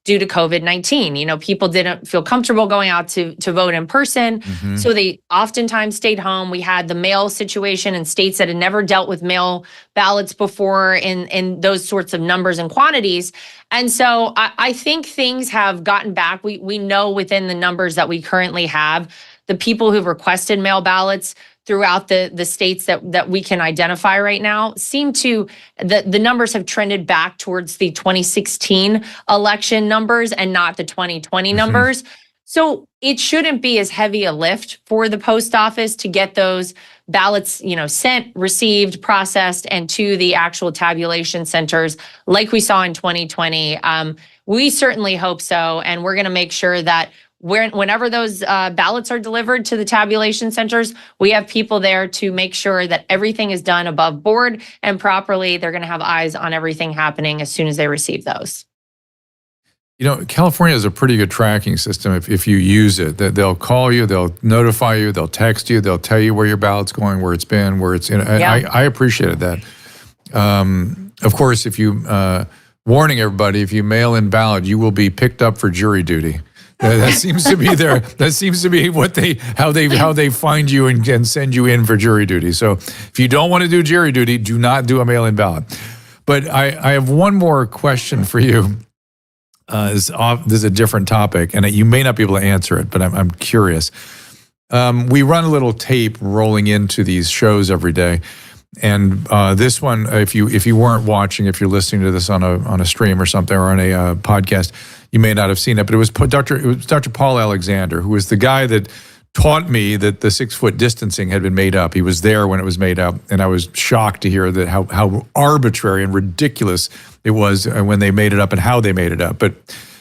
due to COVID-19. People didn't feel comfortable going out to vote in person. So they oftentimes stayed home. We had the mail situation in states that had never dealt with mail ballots before in those sorts of numbers and quantities. And so I think things have gotten back. We know within the numbers that we currently have, the people who've requested mail ballots throughout the states that we can identify right now the numbers have trended back towards the 2016 election numbers and not the 2020 numbers. So it shouldn't be as heavy a lift for the post office to get those ballots, sent, received, processed, and to the actual tabulation centers like we saw in 2020. We certainly hope so. And we're going to make sure that whenever those ballots are delivered to the tabulation centers, we have people there to make sure that everything is done above board and properly. They're going to have eyes on everything happening as soon as they receive those. California has a pretty good tracking system if you use it. They'll call you, they'll notify you, they'll text you, they'll tell you where your ballot's going, where it's been, where it's in. I appreciated that. Of course, if you warning everybody, if you mail in ballot, you will be picked up for jury duty. That seems to be that seems to be how they find you and send you in for jury duty. So if you don't want to do jury duty, do not do a mail-in ballot. But I have one more question for you. This is a different topic, and you may not be able to answer it, but I'm curious. We run a little tape rolling into these shows every day, and this one, if you weren't watching, if you're listening to this on a stream or something or on a podcast, you may not have seen it. But it was Dr. Paul Alexander, who was the guy that taught me that the 6-foot distancing had been made up. He was there when it was made up, and I was shocked to hear that how arbitrary and ridiculous it was when they made it up and how they made it up. But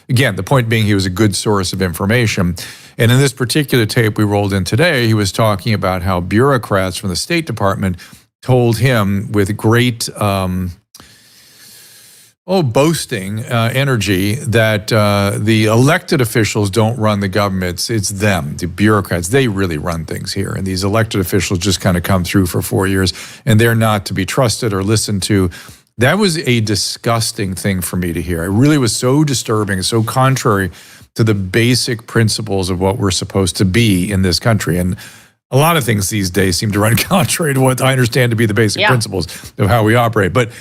again, the point being, he was a good source of information. And in this particular tape we rolled in today, he was talking about how bureaucrats from the State Department told him with great boasting energy that the elected officials don't run the government. It's them, the bureaucrats. They really run things here. And these elected officials just kind of come through for 4 years, and they're not to be trusted or listened to. That was a disgusting thing for me to hear. It really was so disturbing, so contrary to the basic principles of what we're supposed to be in this country. And a lot of things these days seem to run contrary to what I understand to be the basic principles of how we operate. But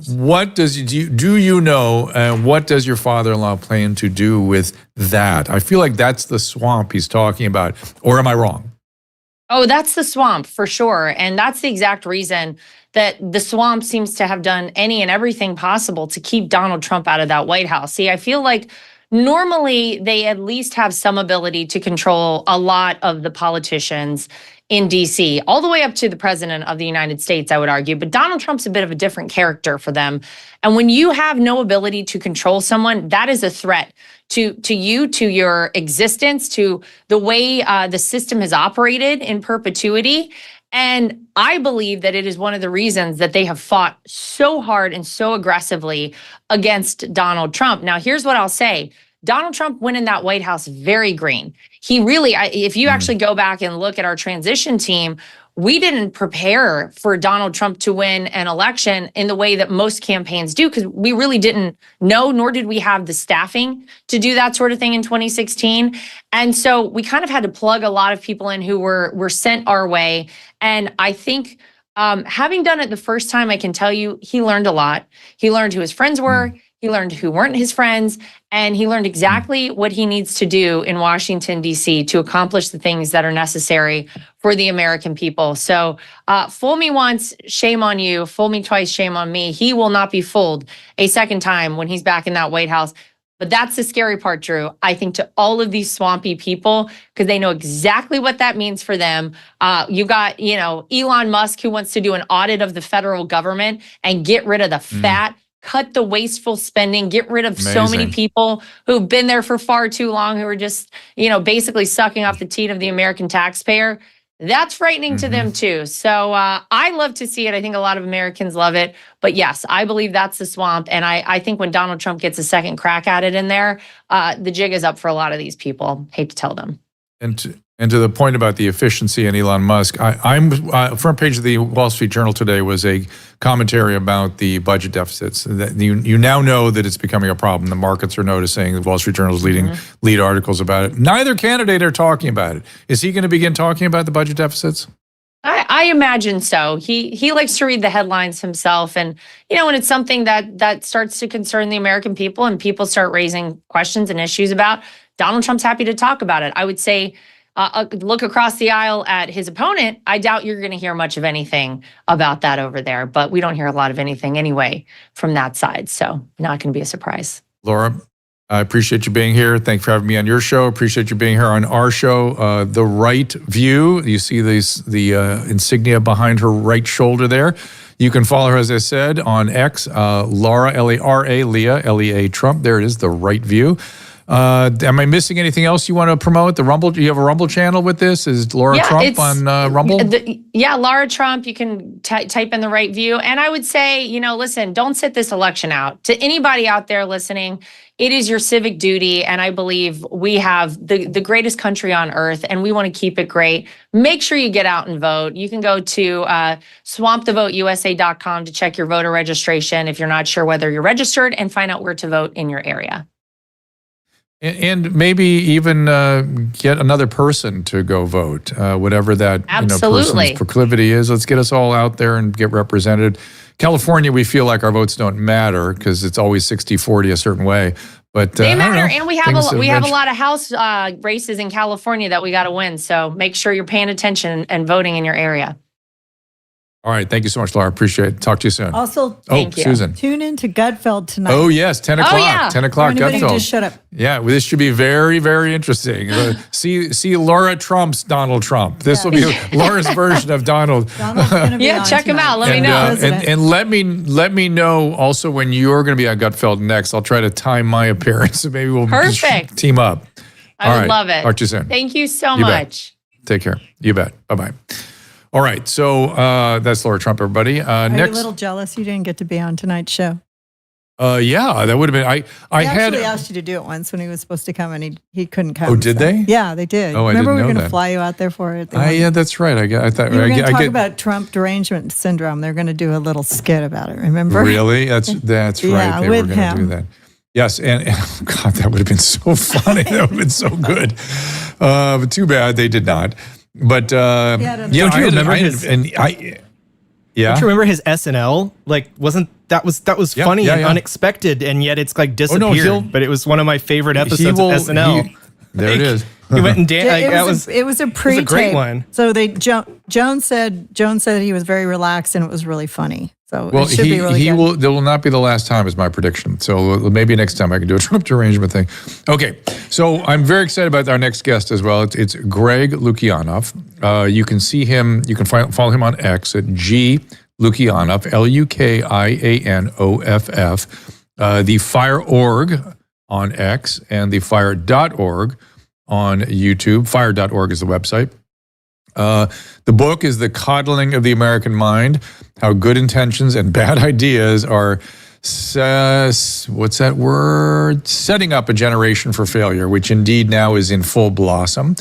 what do you know, what does your father-in-law plan to do with that? I feel like that's the swamp he's talking about, or am I wrong? Oh, that's the swamp for sure. And that's the exact reason that the swamp seems to have done any and everything possible to keep Donald Trump out of that White House. See, I feel like normally they at least have some ability to control a lot of the politicians in DC, all the way up to the president of the United States, I would argue. But Donald Trump's a bit of a different character for them. And when you have no ability to control someone, that is a threat to you, to your existence, to the way the system has operated in perpetuity. And I believe that it is one of the reasons that they have fought so hard and so aggressively against Donald Trump. Now, here's what I'll say. Donald Trump went in that White House very green. He really, if you actually go back and look at our transition team, we didn't prepare for Donald Trump to win an election in the way that most campaigns do, because we really didn't know, nor did we have the staffing to do that sort of thing in 2016. And so we kind of had to plug a lot of people in who were sent our way. And I think having done it the first time, I can tell you, he learned a lot. He learned who his friends were. He learned who weren't his friends, and he learned exactly what he needs to do in Washington, D.C. to accomplish the things that are necessary for the American people. So fool me once, shame on you. Fool me twice, shame on me. He will not be fooled a second time when he's back in that White House. But that's the scary part, Drew. I think to all of these swampy people, because they know exactly what that means for them. You got, Elon Musk, who wants to do an audit of the federal government and get rid of the fat, cut the wasteful spending, get rid of so many people who've been there for far too long, who are just, basically sucking off the teat of the American taxpayer. That's frightening to them too. So I love to see it. I think a lot of Americans love it. But yes, I believe that's the swamp. And I think when Donald Trump gets a second crack at it in there, the jig is up for a lot of these people. Hate to tell them. And to the point about the efficiency and Elon Musk, front page of the Wall Street Journal today was a commentary about the budget deficits. That you now know that it's becoming a problem. The markets are noticing. The Wall Street Journal is lead articles about it. Neither candidate are talking about it. Is he going to begin talking about the budget deficits? I imagine so. He likes to read the headlines himself. And, when it's something that starts to concern the American people and people start raising questions and issues about, Donald Trump's happy to talk about it. I would say, look across the aisle at his opponent. I doubt you're going to hear much of anything about that over there, but we don't hear a lot of anything anyway from that side. So not going to be a surprise. Laura, I appreciate you being here. Thank you for having me on your show. Appreciate you being here on our show. The Right View. You see the insignia behind her right shoulder there. You can follow her, as I said, on X, Lara, Lara, Leah, Lea Trump. There it is, The Right View. Am I missing anything else you want to promote? The Rumble? Do you have a Rumble channel with this? Is Lara Trump on Rumble? Lara Trump. You can type in The Right View. And I would say, listen, don't sit this election out. To anybody out there listening, it is your civic duty. And I believe we have the greatest country on earth, and we want to keep it great. Make sure you get out and vote. You can go to swampthevoteusa.com to check your voter registration if you're not sure whether you're registered, and find out where to vote in your area. And maybe even get another person to go vote, whatever that person's proclivity is. Let's get us all out there and get represented. California, we feel like our votes don't matter because it's always 60-40 a certain way. But they matter, and we have a lot of House races in California that we got to win. So make sure you're paying attention and voting in your area. All right. Thank you so much, Laura. Appreciate it. Talk to you soon. Also, thank you. Susan. Tune in to Gutfeld tonight. Oh, yes. 10 o'clock. Yeah. 10 o'clock, Gutfeld. Just shut up. Yeah. Well, this should be very, very interesting. See Laura Trump's Donald Trump. This will be Laura's version of Donald. Donald's gonna be on check him tonight. out. Let me know. And let me know also when you're going to be on Gutfeld next. I'll try to time my appearance. So maybe we'll Perfect. team up. I would love it. Talk to you soon. Thank you so You much. Bet. Take care. You bet. Bye-bye. All right, so that's Lara Trump, everybody. Are next, you a little jealous you didn't get to be on tonight's show? Yeah, that would have been. I actually asked you to do it once when he was supposed to come, and he couldn't come. Oh, did they? Yeah, they did. Oh, I Remember, didn't we were know going to that. fly you out there for it. Yeah, that's right. I thought You were going to talk get, about Trump derangement syndrome. They're going to do a little skit about it. Remember? Really? That's right. Yeah, They were with going to him. do that. Yes, and oh God, that would have been so funny. That would have been so good. But too bad they did not. But Don't you remember his? Yeah. Don't you remember his SNL? Like, that was funny and unexpected, and yet it's like disappeared. But it was one of my favorite episodes of SNL. There it is. He went and danced. It was a pre-tape. great one. So Joan said he was very relaxed and it was really funny. So Well, it should be really good. there will not be the last time, is my prediction. So maybe next time I can do a Trump derangement thing. Okay, so I'm very excited about our next guest as well. It's Greg Lukianoff. You can see him. You can follow him on X at G Lukianoff, Lukianoff. The Fire.org on X and the Fire.org on YouTube. Fire.org is the website. The book is The Coddling of the American Mind, How Good Intentions and Bad Ideas Are, what's that word? Setting up a generation for failure, which indeed now is in full blossom.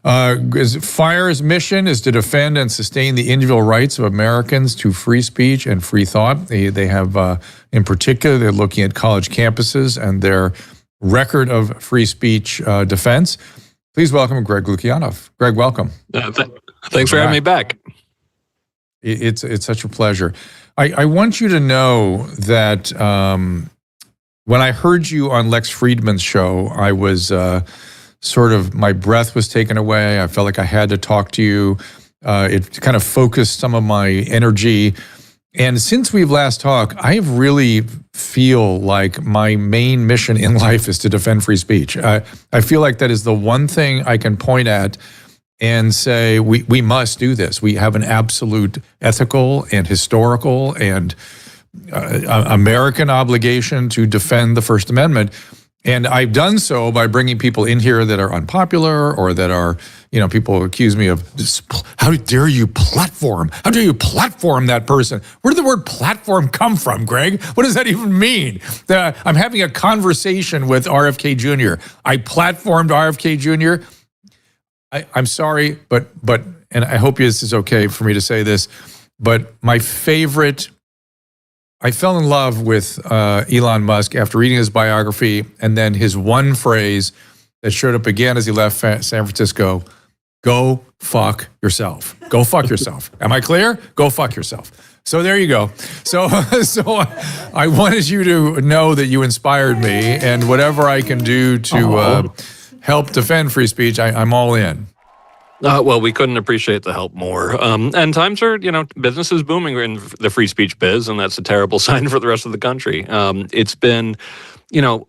Fire's mission is to defend and sustain the individual rights of Americans to free speech and free thought. They have, in particular, they're looking at college campuses and their record of free speech defense. Please welcome Greg Lukianoff. Greg, welcome. Thanks for having me back. It's such a pleasure. I want you to know that when I heard you on Lex Friedman's show, I was my breath was taken away. I felt like I had to talk to you. It kind of focused some of my energy. And since we've last talked, I really feel like my main mission in life is to defend free speech. I feel like that is the one thing I can point at and say, we must do this. We have an absolute ethical and historical and American obligation to defend the First Amendment. And I've done so by bringing people in here that are unpopular or that are, people accuse me of, how dare you platform? How dare you platform that person? Where did the word platform come from, Greg? What does that even mean? I'm having a conversation with RFK Jr. I platformed RFK Jr. I'm sorry, but and I hope this is okay for me to say this, but my favorite, I fell in love with Elon Musk after reading his biography, and then his one phrase that showed up again as he left San Francisco: go fuck yourself. Go fuck yourself. Am I clear? Go fuck yourself. So there you go. So I wanted you to know that you inspired me, and whatever I can do to help defend free speech, I'm all in. Well, we couldn't appreciate the help more. And times are, business is booming in the free speech biz, and that's a terrible sign for the rest of the country. It's been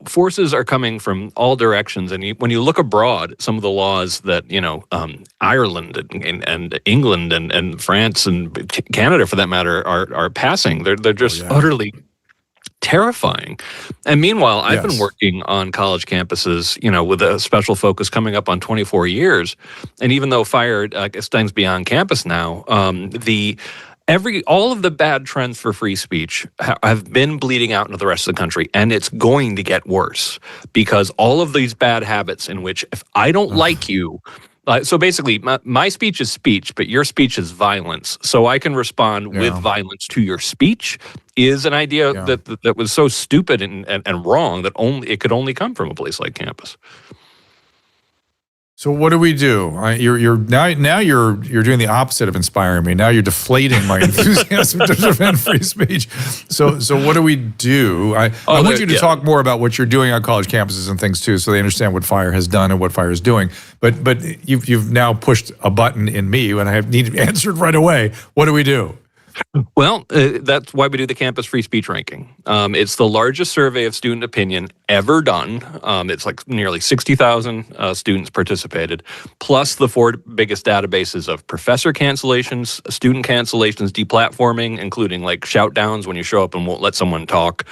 forces are coming from all directions. And when you look abroad, some of the laws that, Ireland and England and France and Canada, for that matter, are passing, they're just utterly terrifying. And meanwhile, I've been working on college campuses, with a special focus coming up on 24 years. And even though fire extends beyond campus now, all of the bad trends for free speech have been bleeding out into the rest of the country, and it's going to get worse because all of these bad habits in which if I don't like you, so basically my speech is speech, but your speech is violence. So I can respond with violence to your speech is an idea that was so stupid and wrong that it could only come from a place like campus. So what do we do? You're doing the opposite of inspiring me. Now you're deflating my enthusiasm to defend free speech. So what do we do? I want you to talk more about what you're doing on college campuses and things too, so they understand what FIRE has done and what FIRE is doing. But you've now pushed a button in me, and I need answered right away. What do we do? Well, that's why we do the Campus Free Speech Ranking. It's the largest survey of student opinion ever done. It's like nearly 60,000 students participated, plus the 4 biggest databases of professor cancellations, student cancellations, deplatforming, including like shout downs when you show up and won't let someone talk,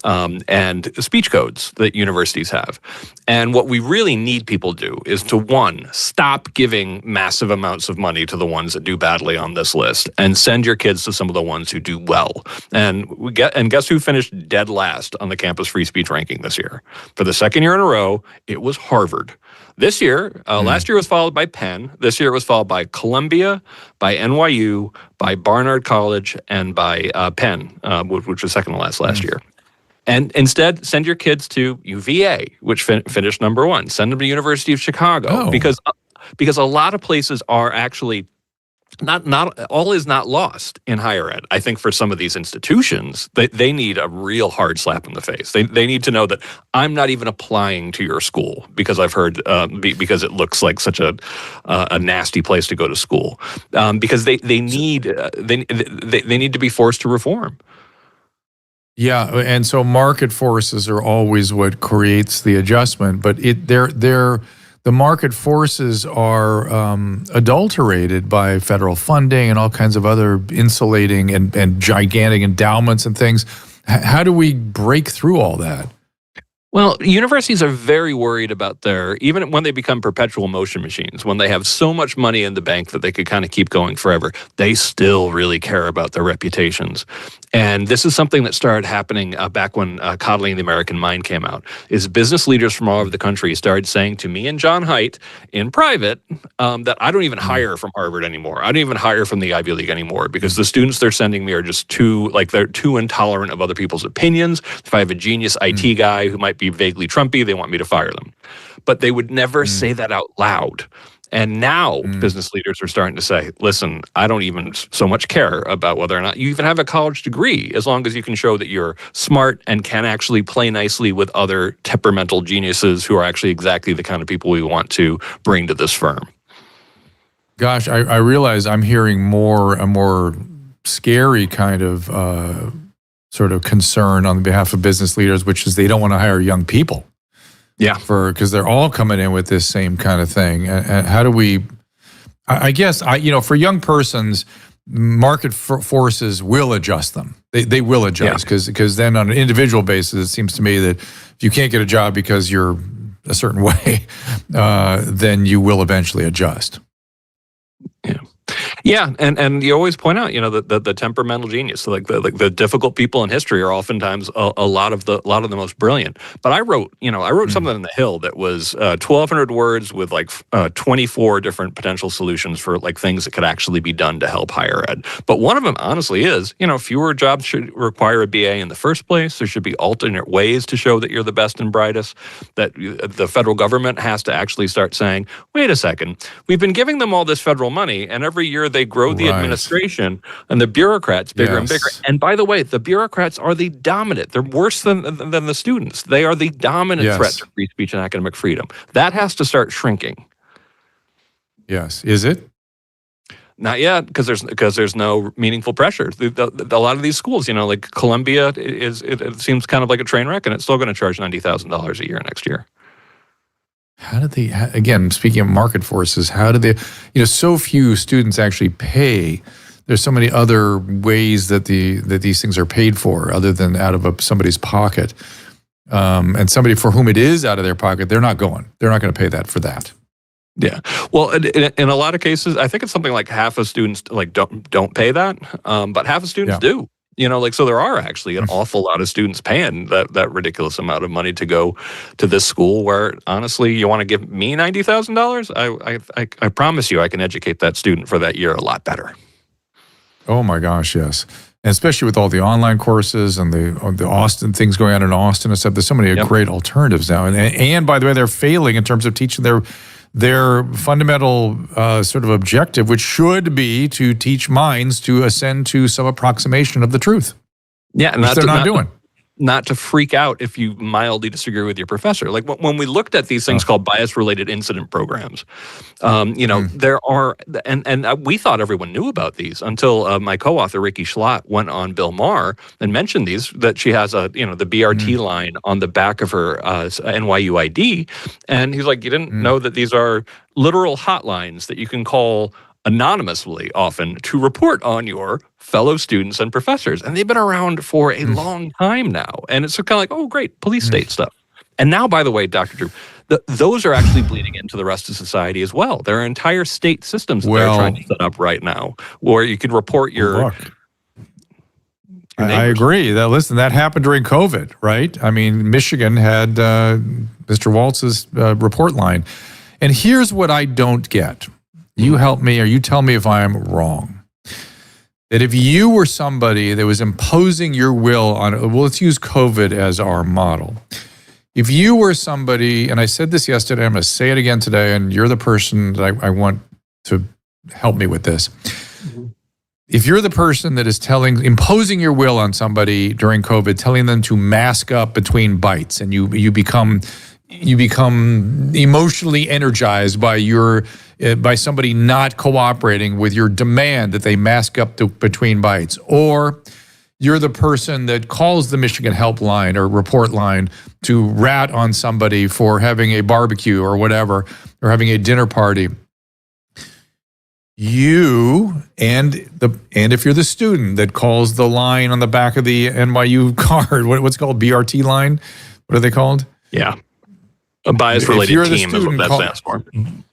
and speech codes that universities have. And what we really need people to do is to, 1, stop giving massive amounts of money to the ones that do badly on this list and send your kids to some of the ones who do well. And guess who finished dead last on the Campus Free Speech Ranking this year? For the second year in a row, it was Harvard. This year, last year was followed by Penn. This year it was followed by Columbia, by NYU, by Barnard College, and by Penn, which was second to last year. And instead, send your kids to UVA, which finished number 1. Send them to University of Chicago, because a lot of places are actually not all is not lost in higher ed. I think for some of these institutions, they need a real hard slap in the face. They need to know that I'm not even applying to your school because I've heard because it looks like such a nasty place to go to school. Because they need to be forced to reform. Yeah, and so market forces are always what creates the adjustment, but the market forces are adulterated by federal funding and all kinds of other insulating and gigantic endowments and things. How do we break through all that? Well, universities are very worried about even when they become perpetual motion machines, when they have so much money in the bank that they could kind of keep going forever, they still really care about their reputations. And this is something that started happening back when Coddling the American Mind came out, is business leaders from all over the country started saying to me and John Haidt in private that I don't even hire from Harvard anymore. I don't even hire from the Ivy League anymore because the students they're sending me are just they're too intolerant of other people's opinions. If I have a genius IT guy who might be vaguely Trumpy, they want me to fire them. But they would never say that out loud. And now business leaders are starting to say, listen, I don't even so much care about whether or not you even have a college degree, as long as you can show that you're smart and can actually play nicely with other temperamental geniuses who are actually exactly the kind of people we want to bring to this firm. Gosh, I realize I'm hearing a more scary kind of sort of concern on behalf of business leaders, which is they don't want to hire young people. Yeah. Because they're all coming in with this same kind of thing. And how do we, I guess, for young persons, market forces will adjust them. They will adjust because then on an individual basis, it seems to me that if you can't get a job because you're a certain way, then you will eventually adjust. Yeah. Yeah, and you always point out, the temperamental genius. So the difficult people in history are oftentimes a lot of the most brilliant. But I wrote something in the Hill that was 1,200 words with 24 different potential solutions for things that could actually be done to help higher ed. But one of them, honestly, is fewer jobs should require a BA in the first place. There should be alternate ways to show that you're the best and brightest. That the federal government has to actually start saying, wait a second, we've been giving them all this federal money, and every year they grow the administration and the bureaucrats bigger and bigger. And by the way, the bureaucrats are the dominant. They're worse than the students. They are the dominant threat to free speech and academic freedom. That has to start shrinking. Yes. Is it? Not yet, because there's no meaningful pressure. A lot of these schools, like Columbia, it seems kind of like a train wreck, and it's still going to charge $90,000 a year next year. How do they, again, speaking of market forces, how do they, so few students actually pay. There's so many other ways that these things are paid for other than out of somebody's pocket. And somebody for whom it is out of their pocket, they're not going to pay that for that. Yeah. Well, in a lot of cases, I think it's something like half of students don't pay that, but half of students do. So there are actually an awful lot of students paying that ridiculous amount of money to go to this school where, honestly, you want to give me $90,000? I promise you I can educate that student for that year a lot better. Oh my gosh, yes. And especially with all the online courses and the Austin things going on in Austin and stuff, there's so many great alternatives now. And by the way, they're failing in terms of teaching their fundamental sort of objective, which should be to teach minds to ascend to some approximation of the truth. Yeah, and they're not doing. Not to freak out if you mildly disagree with your professor. Like when we looked at these things called bias-related incident programs, there are, and we thought everyone knew about these until my co-author Ricky Schlott went on Bill Maher and mentioned these, that she has the BRT line on the back of her NYU ID, and he's like, you didn't know that these are literal hotlines that you can call anonymously often to report on your fellow students and professors. And they've been around for a long time now. And it's kind of like, oh, great, police state stuff. And now, by the way, Dr. Drew, those are actually bleeding into the rest of society as well. There are entire state systems that they're trying to set up right now where you can report your... I agree. Listen, that happened during COVID, right? I mean, Michigan had Mr. Waltz's report line. And here's what I don't get. You help me or you tell me if I'm wrong. That if you were somebody that was imposing your will on, let's use COVID as our model. If you were somebody, and I said this yesterday, I'm going to say it again today, and you're the person that I want to help me with this. If you're the person that is imposing your will on somebody during COVID, telling them to mask up between bites, and you become emotionally energized by somebody not cooperating with your demand that they mask up between bites, or you're the person that calls the Michigan helpline or report line to rat on somebody for having a barbecue or whatever, or having a dinner party. You and if you're the student that calls the line on the back of the NYU card, what's called BRT line? What are they called? Yeah. A bias-related team is what that stands for.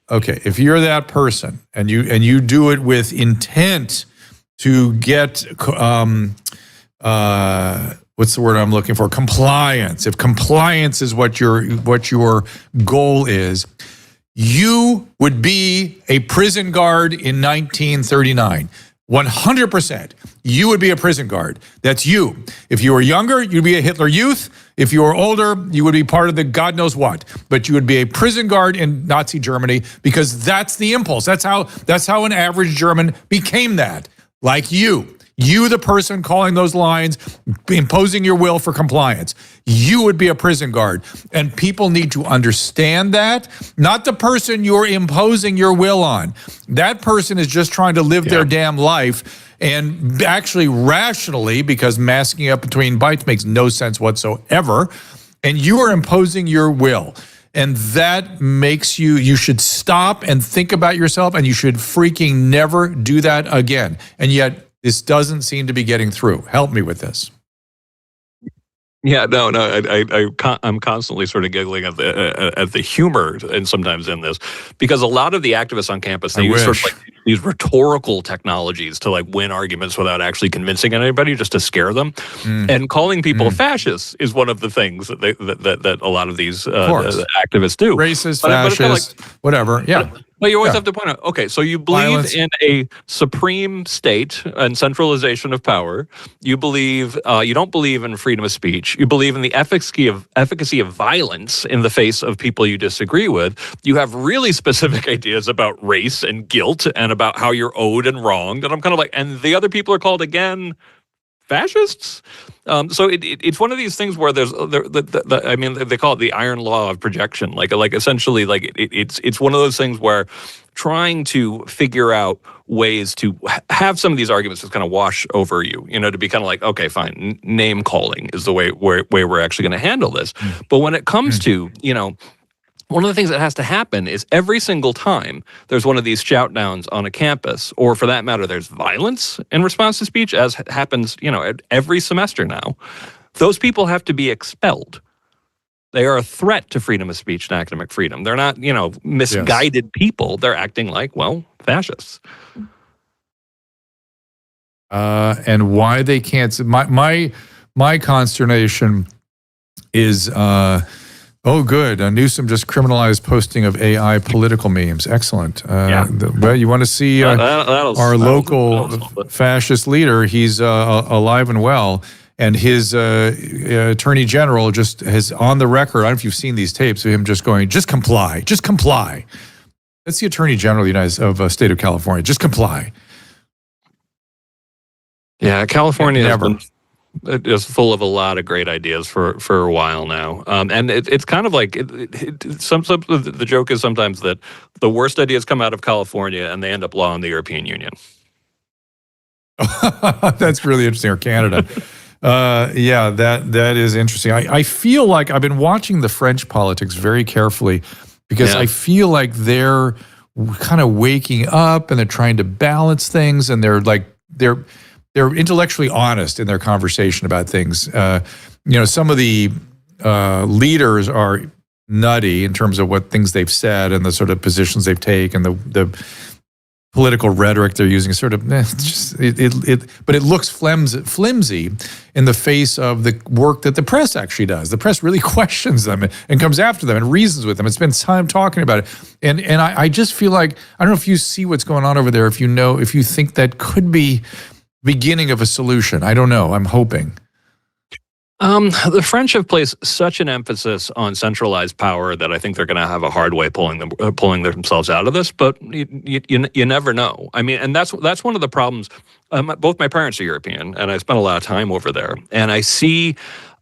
Okay, if you're that person and you do it with intent to get what's the word I'm looking for? Compliance. If compliance is what your goal is, you would be a prison guard in 1939. 100%. You would be a prison guard. That's you. If you were younger, you'd be a Hitler Youth. If you were older, you would be part of the God knows what. But you would be a prison guard in Nazi Germany because that's the impulse. That's how an average German became that. Like you. You, the person calling those lines, imposing your will for compliance. You would be a prison guard. And people need to understand that. Not the person you're imposing your will on. That person is just trying to live their damn life, and actually rationally, because masking up between bites makes no sense whatsoever. And you are imposing your will. And that makes you should stop and think about yourself, and you should freaking never do that again. And yet, this doesn't seem to be getting through. Help me with this. Yeah, no, I'm constantly sort of giggling at the humor, and sometimes in this, because a lot of the activists on campus, they use sort of like these rhetorical technologies to like win arguments without actually convincing anybody, just to scare them. And calling people fascists is one of the things that a lot of these activists do. Racist, fascist, whatever. Yeah. But you always have to point out, okay, so you believe in a supreme state and centralization of power. You believe, you don't believe in freedom of speech. You believe in the efficacy of violence in the face of people you disagree with. You have really specific ideas about race and guilt and about how you're owed and wronged. And I'm kind of like, and the other people are called, again, fascists? So it's one of these things where there's, I mean, they call it the iron law of projection. Like essentially, like it's one of those things where trying to figure out ways to have some of these arguments just kind of wash over you, to be kind of like, okay, fine, name calling is the way we're actually going to handle this. But when it comes to, one of the things that has to happen is every single time there's one of these shout downs on a campus, or for that matter, there's violence in response to speech, as happens, every semester now, those people have to be expelled. They are a threat to freedom of speech and academic freedom. They're not, misguided people. They're acting like, fascists. And why they can't, my consternation is, oh, good. Newsom just criminalized posting of AI political memes. Excellent. Well, you want to see our local fascist leader? He's alive and well. And his attorney general just has on the record, I don't know if you've seen these tapes of him just going, just comply, just comply. That's the attorney general of the state of California. Just comply. Yeah, California is full of a lot of great ideas for a while now. And it's kind of like, the joke is sometimes that the worst ideas come out of California and they end up law in the European Union. That's really interesting. Or Canada. That is interesting. I feel like I've been watching the French politics very carefully because I feel like they're kind of waking up and they're trying to balance things, and they're intellectually honest in their conversation about things. Some of the leaders are nutty in terms of what things they've said and the sort of positions they've taken, the political rhetoric they're using, sort of, but it looks flimsy in the face of the work that the press actually does. The press really questions them and comes after them and reasons with them and spends time talking about it. And I just feel like, I don't know if you see what's going on over there, if you think that could be beginning of a solution. I don't know. I'm hoping. The French have placed such an emphasis on centralized power that I think they're going to have a hard way pulling themselves out of this. But you never know. I mean, and that's one of the problems. Both my parents are European, and I spent a lot of time over there, and I see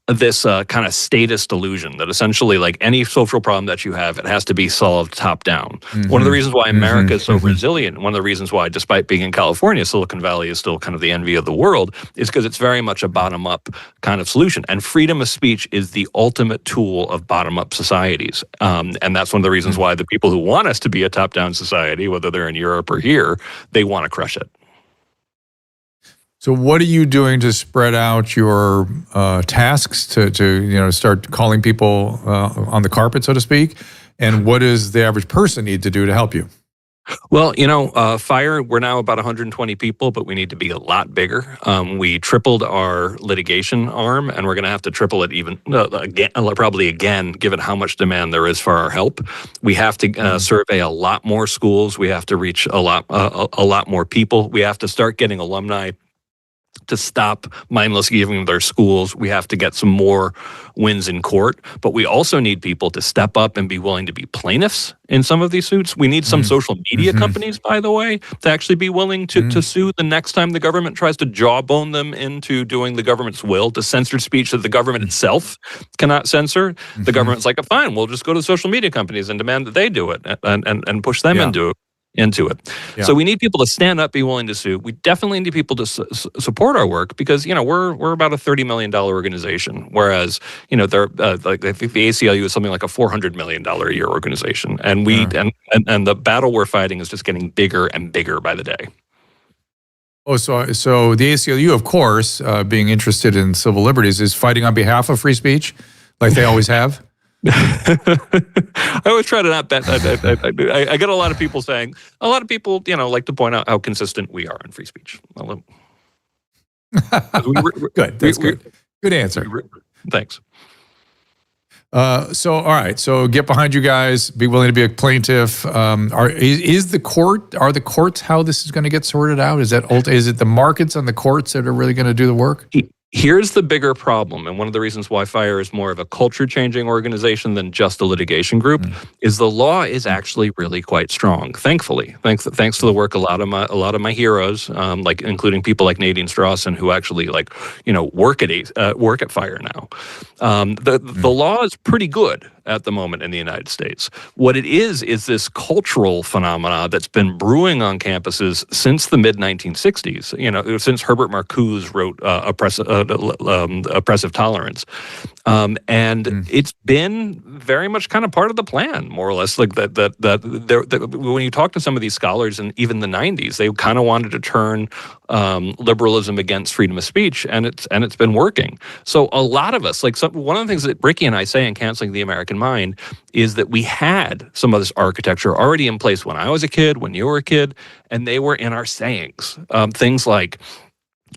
this kind of statist illusion that essentially, like any social problem that you have, it has to be solved top down. Mm-hmm. One of the reasons why America is so resilient, one of the reasons why, despite being in California, Silicon Valley is still kind of the envy of the world, is because it's very much a bottom-up kind of solution. And freedom of speech is the ultimate tool of bottom-up societies. And that's one of the reasons why the people who want us to be a top-down society, whether they're in Europe or here, they want to crush it. So what are you doing to spread out your tasks to start calling people on the carpet, so to speak? And what does the average person need to do to help you? Well, FIRE, we're now about 120 people, but we need to be a lot bigger. We tripled our litigation arm, and we're going to have to triple it probably again, given how much demand there is for our help. We have to survey a lot more schools. We have to reach a lot more people. We have to start getting alumni to stop mindless giving their schools. We have to get some more wins in court, but we also need people to step up and be willing to be plaintiffs in some of these suits. We need some social media companies, by the way, to actually be willing to sue the next time the government tries to jawbone them into doing the government's will, to censor speech that the government itself cannot censor. The government's like, fine, we'll just go to social media companies and demand that they do it and push them into it. Yeah. So we need people to stand up, be willing to sue. We definitely need people to support our work because, we're about a $30 million organization, whereas, they're like I think the ACLU is something like a $400 million a year organization. And and the battle we're fighting is just getting bigger and bigger by the day. Oh, so the ACLU, of course, being interested in civil liberties, is fighting on behalf of free speech, like they always have? I always try to not bet. I get a lot of people saying, like to point out how consistent we are on free speech. Good. That's good. Good answer. Thanks. All right. So get behind you guys. Be willing to be a plaintiff. Are the courts how this is going to get sorted out? Is it the markets and the courts that are really going to do the work? Here's the bigger problem, and one of the reasons why FIRE is more of a culture-changing organization than just a litigation group, is the law is actually really quite strong. Thankfully, thanks to the work a lot of my heroes, like including people like Nadine Strawson, who actually work at FIRE now. The law is pretty good at the moment in the United States. What it is this cultural phenomena that's been brewing on campuses since the mid-1960s, since Herbert Marcuse wrote Oppressive Tolerance. And it's been very much kind of part of the plan, more or less. Like when you talk to some of these scholars in even the 90s, they kind of wanted to turn liberalism against freedom of speech, and it's been working. So a lot of us, one of the things that Ricky and I say in Canceling the American Mind is that we had some of this architecture already in place when I was a kid, when you were a kid, and they were in our sayings. Things like,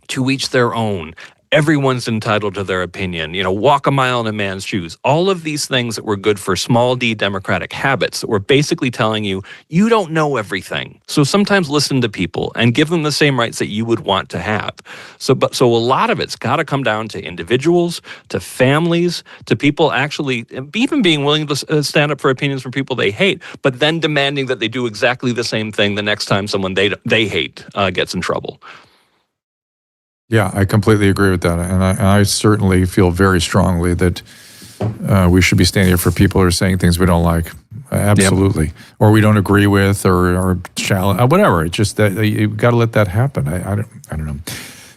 to each their own, everyone's entitled to their opinion, walk a mile in a man's shoes. All of these things that were good for small d democratic habits that were basically telling you, you don't know everything. So sometimes listen to people and give them the same rights that you would want to have. So a lot of it's got to come down to individuals, to families, to people actually even being willing to stand up for opinions from people they hate, but then demanding that they do exactly the same thing the next time someone they hate gets in trouble. Yeah, I completely agree with that. And I certainly feel very strongly that we should be standing up for people who are saying things we don't like. Absolutely. Yep. Or we don't agree with or challenge, whatever. It's just that you've got to let that happen. I don't know.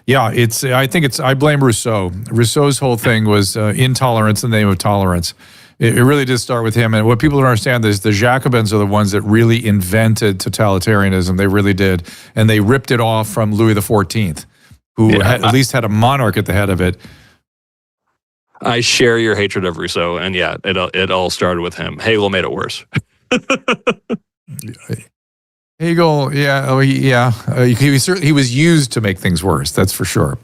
Yeah, I blame Rousseau. Rousseau's whole thing was intolerance in the name of tolerance. It really did start with him. And what people don't understand is the Jacobins are the ones that really invented totalitarianism. They really did. And they ripped it off from Louis XIV. Who at least had a monarch at the head of it. I share your hatred of Rousseau, and it all started with him. Hegel made it worse. Hegel, he was used to make things worse. That's for sure.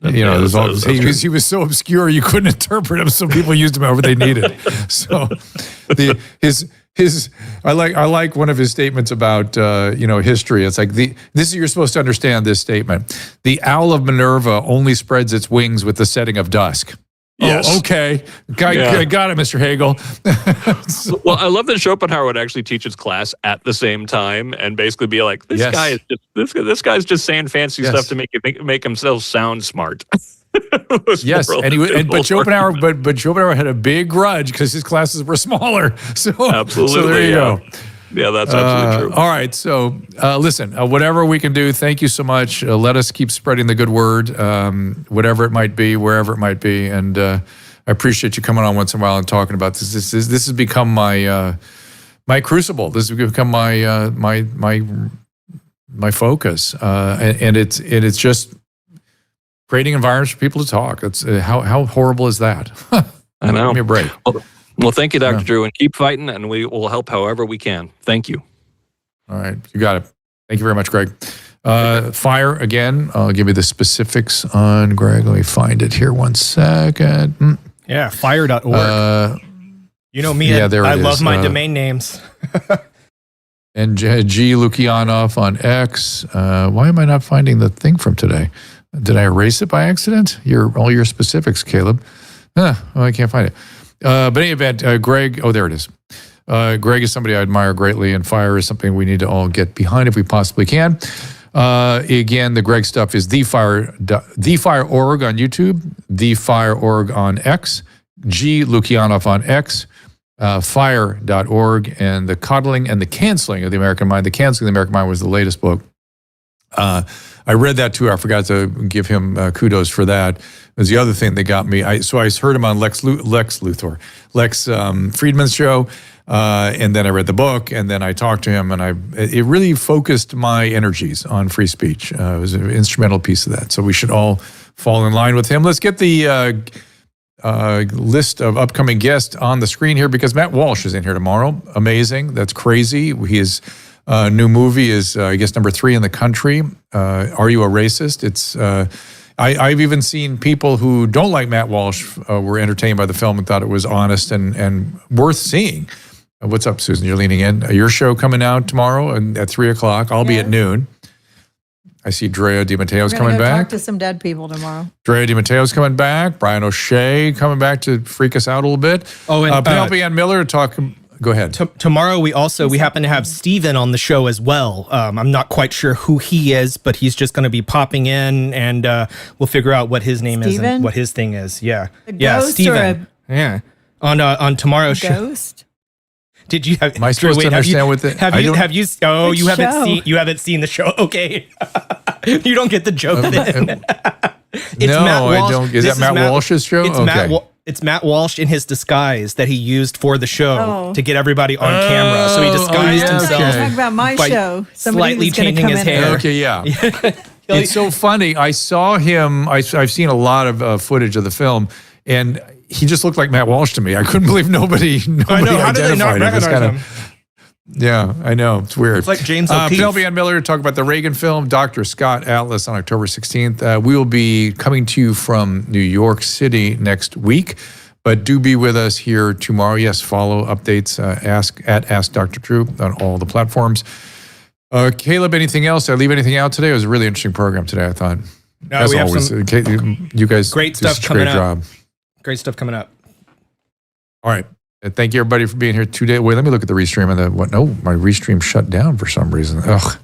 He was so obscure you couldn't interpret him. So people used him however they needed. So I like one of his statements about history. It's like you're supposed to understand this statement. The owl of Minerva only spreads its wings with the setting of dusk. Yes. Oh, okay. Got it, Mr. Hegel. Well, I love that Schopenhauer would actually teach his class at the same time and basically be like, this guy's just saying fancy stuff to make himself sound smart. Yes, but Schopenhauer had a big grudge because his classes were smaller. So absolutely, so there you go. Yeah, that's absolutely true. All right, so listen, whatever we can do, thank you so much. Let us keep spreading the good word, whatever it might be, wherever it might be, and I appreciate you coming on once in a while and talking about this. This has become my crucible. This has become my focus, and it's just creating environments for people to talk. It's how horrible is that? I know. Give me a break. Well, thank you, Dr. Drew, and keep fighting, and we will help however we can. Thank you. All right, you got it. Thank you very much, Greg. FIRE again. I'll give you the specifics on Greg. Let me find it here. 1 second. Yeah, fire.org. You know me. Yeah, I love my domain names. And G. Lukianoff on X. Why am I not finding the thing from today? Did I erase it by accident? All your specifics, Caleb. I can't find it. But in any event, Greg, there it is. Greg is somebody I admire greatly, and FIRE is something we need to all get behind if we possibly can. Again, the Greg stuff is TheFire.org on YouTube, TheFire.org on X, G. Lukianoff on X, FIRE.org, and The Coddling and the Canceling of the American Mind. The Canceling of the American Mind was the latest book. I read that too. I forgot to give him kudos for that. It was the other thing that got me. I heard him on Lex Friedman's show, and then I read the book, and then I talked to him, and it really focused my energies on free speech. It was an instrumental piece of that. So we should all fall in line with him. Let's get the list of upcoming guests on the screen here because Matt Walsh is in here tomorrow. Amazing. That's crazy. His new movie is, I guess, number 3 in the country. Are You a Racist? It's I've even seen people who don't like Matt Walsh were entertained by the film and thought it was honest and worth seeing. What's up, Susan? You're leaning in. Your show coming out tomorrow at 3 o'clock. I'll be at noon. I see Drea DiMatteo's coming back. Talk to some dead people tomorrow. Drea DiMatteo's coming back. Brian O'Shea coming back to freak us out a little bit. Oh, and Penelope Ann Miller talking. Go ahead. Tomorrow we happen to have Steven on the show as well. I'm not quite sure who he is, but he's just going to be popping in, and we'll figure out what his name is and what his thing is. Yeah, Steven. Yeah. on tomorrow's show. Ghost? Did you have? Am I supposed to understand what the? Have you? Oh, Which you haven't show? seen. You haven't seen the show. Okay, you don't get the joke then. It's no, Matt Walsh. I don't. Is This that Matt Walsh's show? It's Okay. It's Matt Walsh in his disguise that he used for the show to get everybody on camera. So he disguised himself. okay. Talk about my by show. Somebody slightly was gonna changing come his in hair. and- Okay, yeah. It's so funny. I saw him. I've seen a lot of footage of the film, and he just looked like Matt Walsh to me. I couldn't believe nobody I know. How did they not identified him. It's recognize him? Yeah, I know. It's weird. It's like James O'Keefe. Penelope Ann Miller to talk about the Reagan film, Dr. Scott Atlas on October 16th. We will be coming to you from New York City next week, but do be with us here tomorrow. Yes, follow updates, Ask Dr. Drew on all the platforms. Caleb, anything else? Did I leave anything out today? It was a really interesting program today, I thought. No, As we have always, some you guys great do stuff such a coming great up. job. Great stuff coming up. All right. Thank you, everybody, for being here today. Wait, let me look at the restream. No, my restream shut down for some reason. Ugh,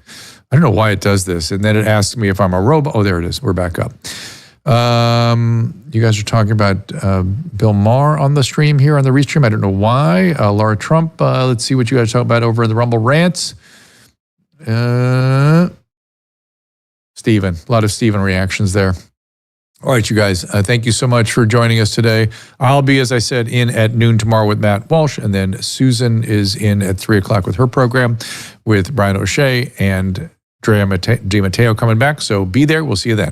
I don't know why it does this. And then it asks me if I'm a robot. Oh, there it is. We're back up. You guys are talking about Bill Maher on the stream here on the restream. I don't know why. Lara Trump. Let's see what you guys talk about over in the Rumble Rants. Steven. A lot of Steven reactions there. All right, you guys, thank you so much for joining us today. I'll be, as I said, in at noon tomorrow with Matt Walsh, and then Susan is in at 3 o'clock with her program with Brian O'Shea and Drea Mateo coming back. So be there. We'll see you then.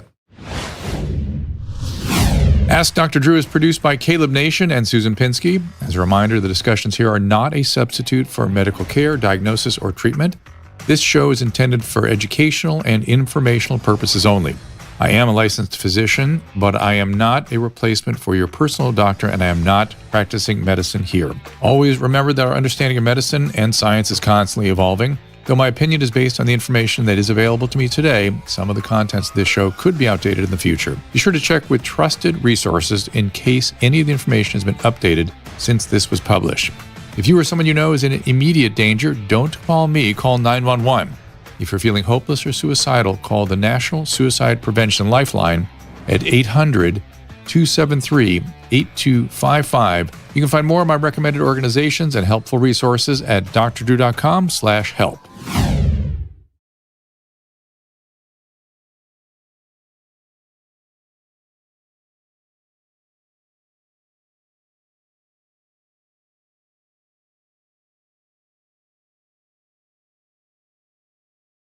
Ask Dr. Drew is produced by Caleb Nation and Susan Pinsky. As a reminder, the discussions here are not a substitute for medical care, diagnosis, or treatment. This show is intended for educational and informational purposes only. I am a licensed physician, but I am not a replacement for your personal doctor, and I am not practicing medicine here. Always remember that our understanding of medicine and science is constantly evolving. Though my opinion is based on the information that is available to me today, some of the contents of this show could be outdated in the future. Be sure to check with trusted resources in case any of the information has been updated since this was published. If you or someone you know is in immediate danger, don't call me, call 911. If you're feeling hopeless or suicidal, call the National Suicide Prevention Lifeline at 800-273-8255. You can find more of my recommended organizations and helpful resources at drdrew.com/help.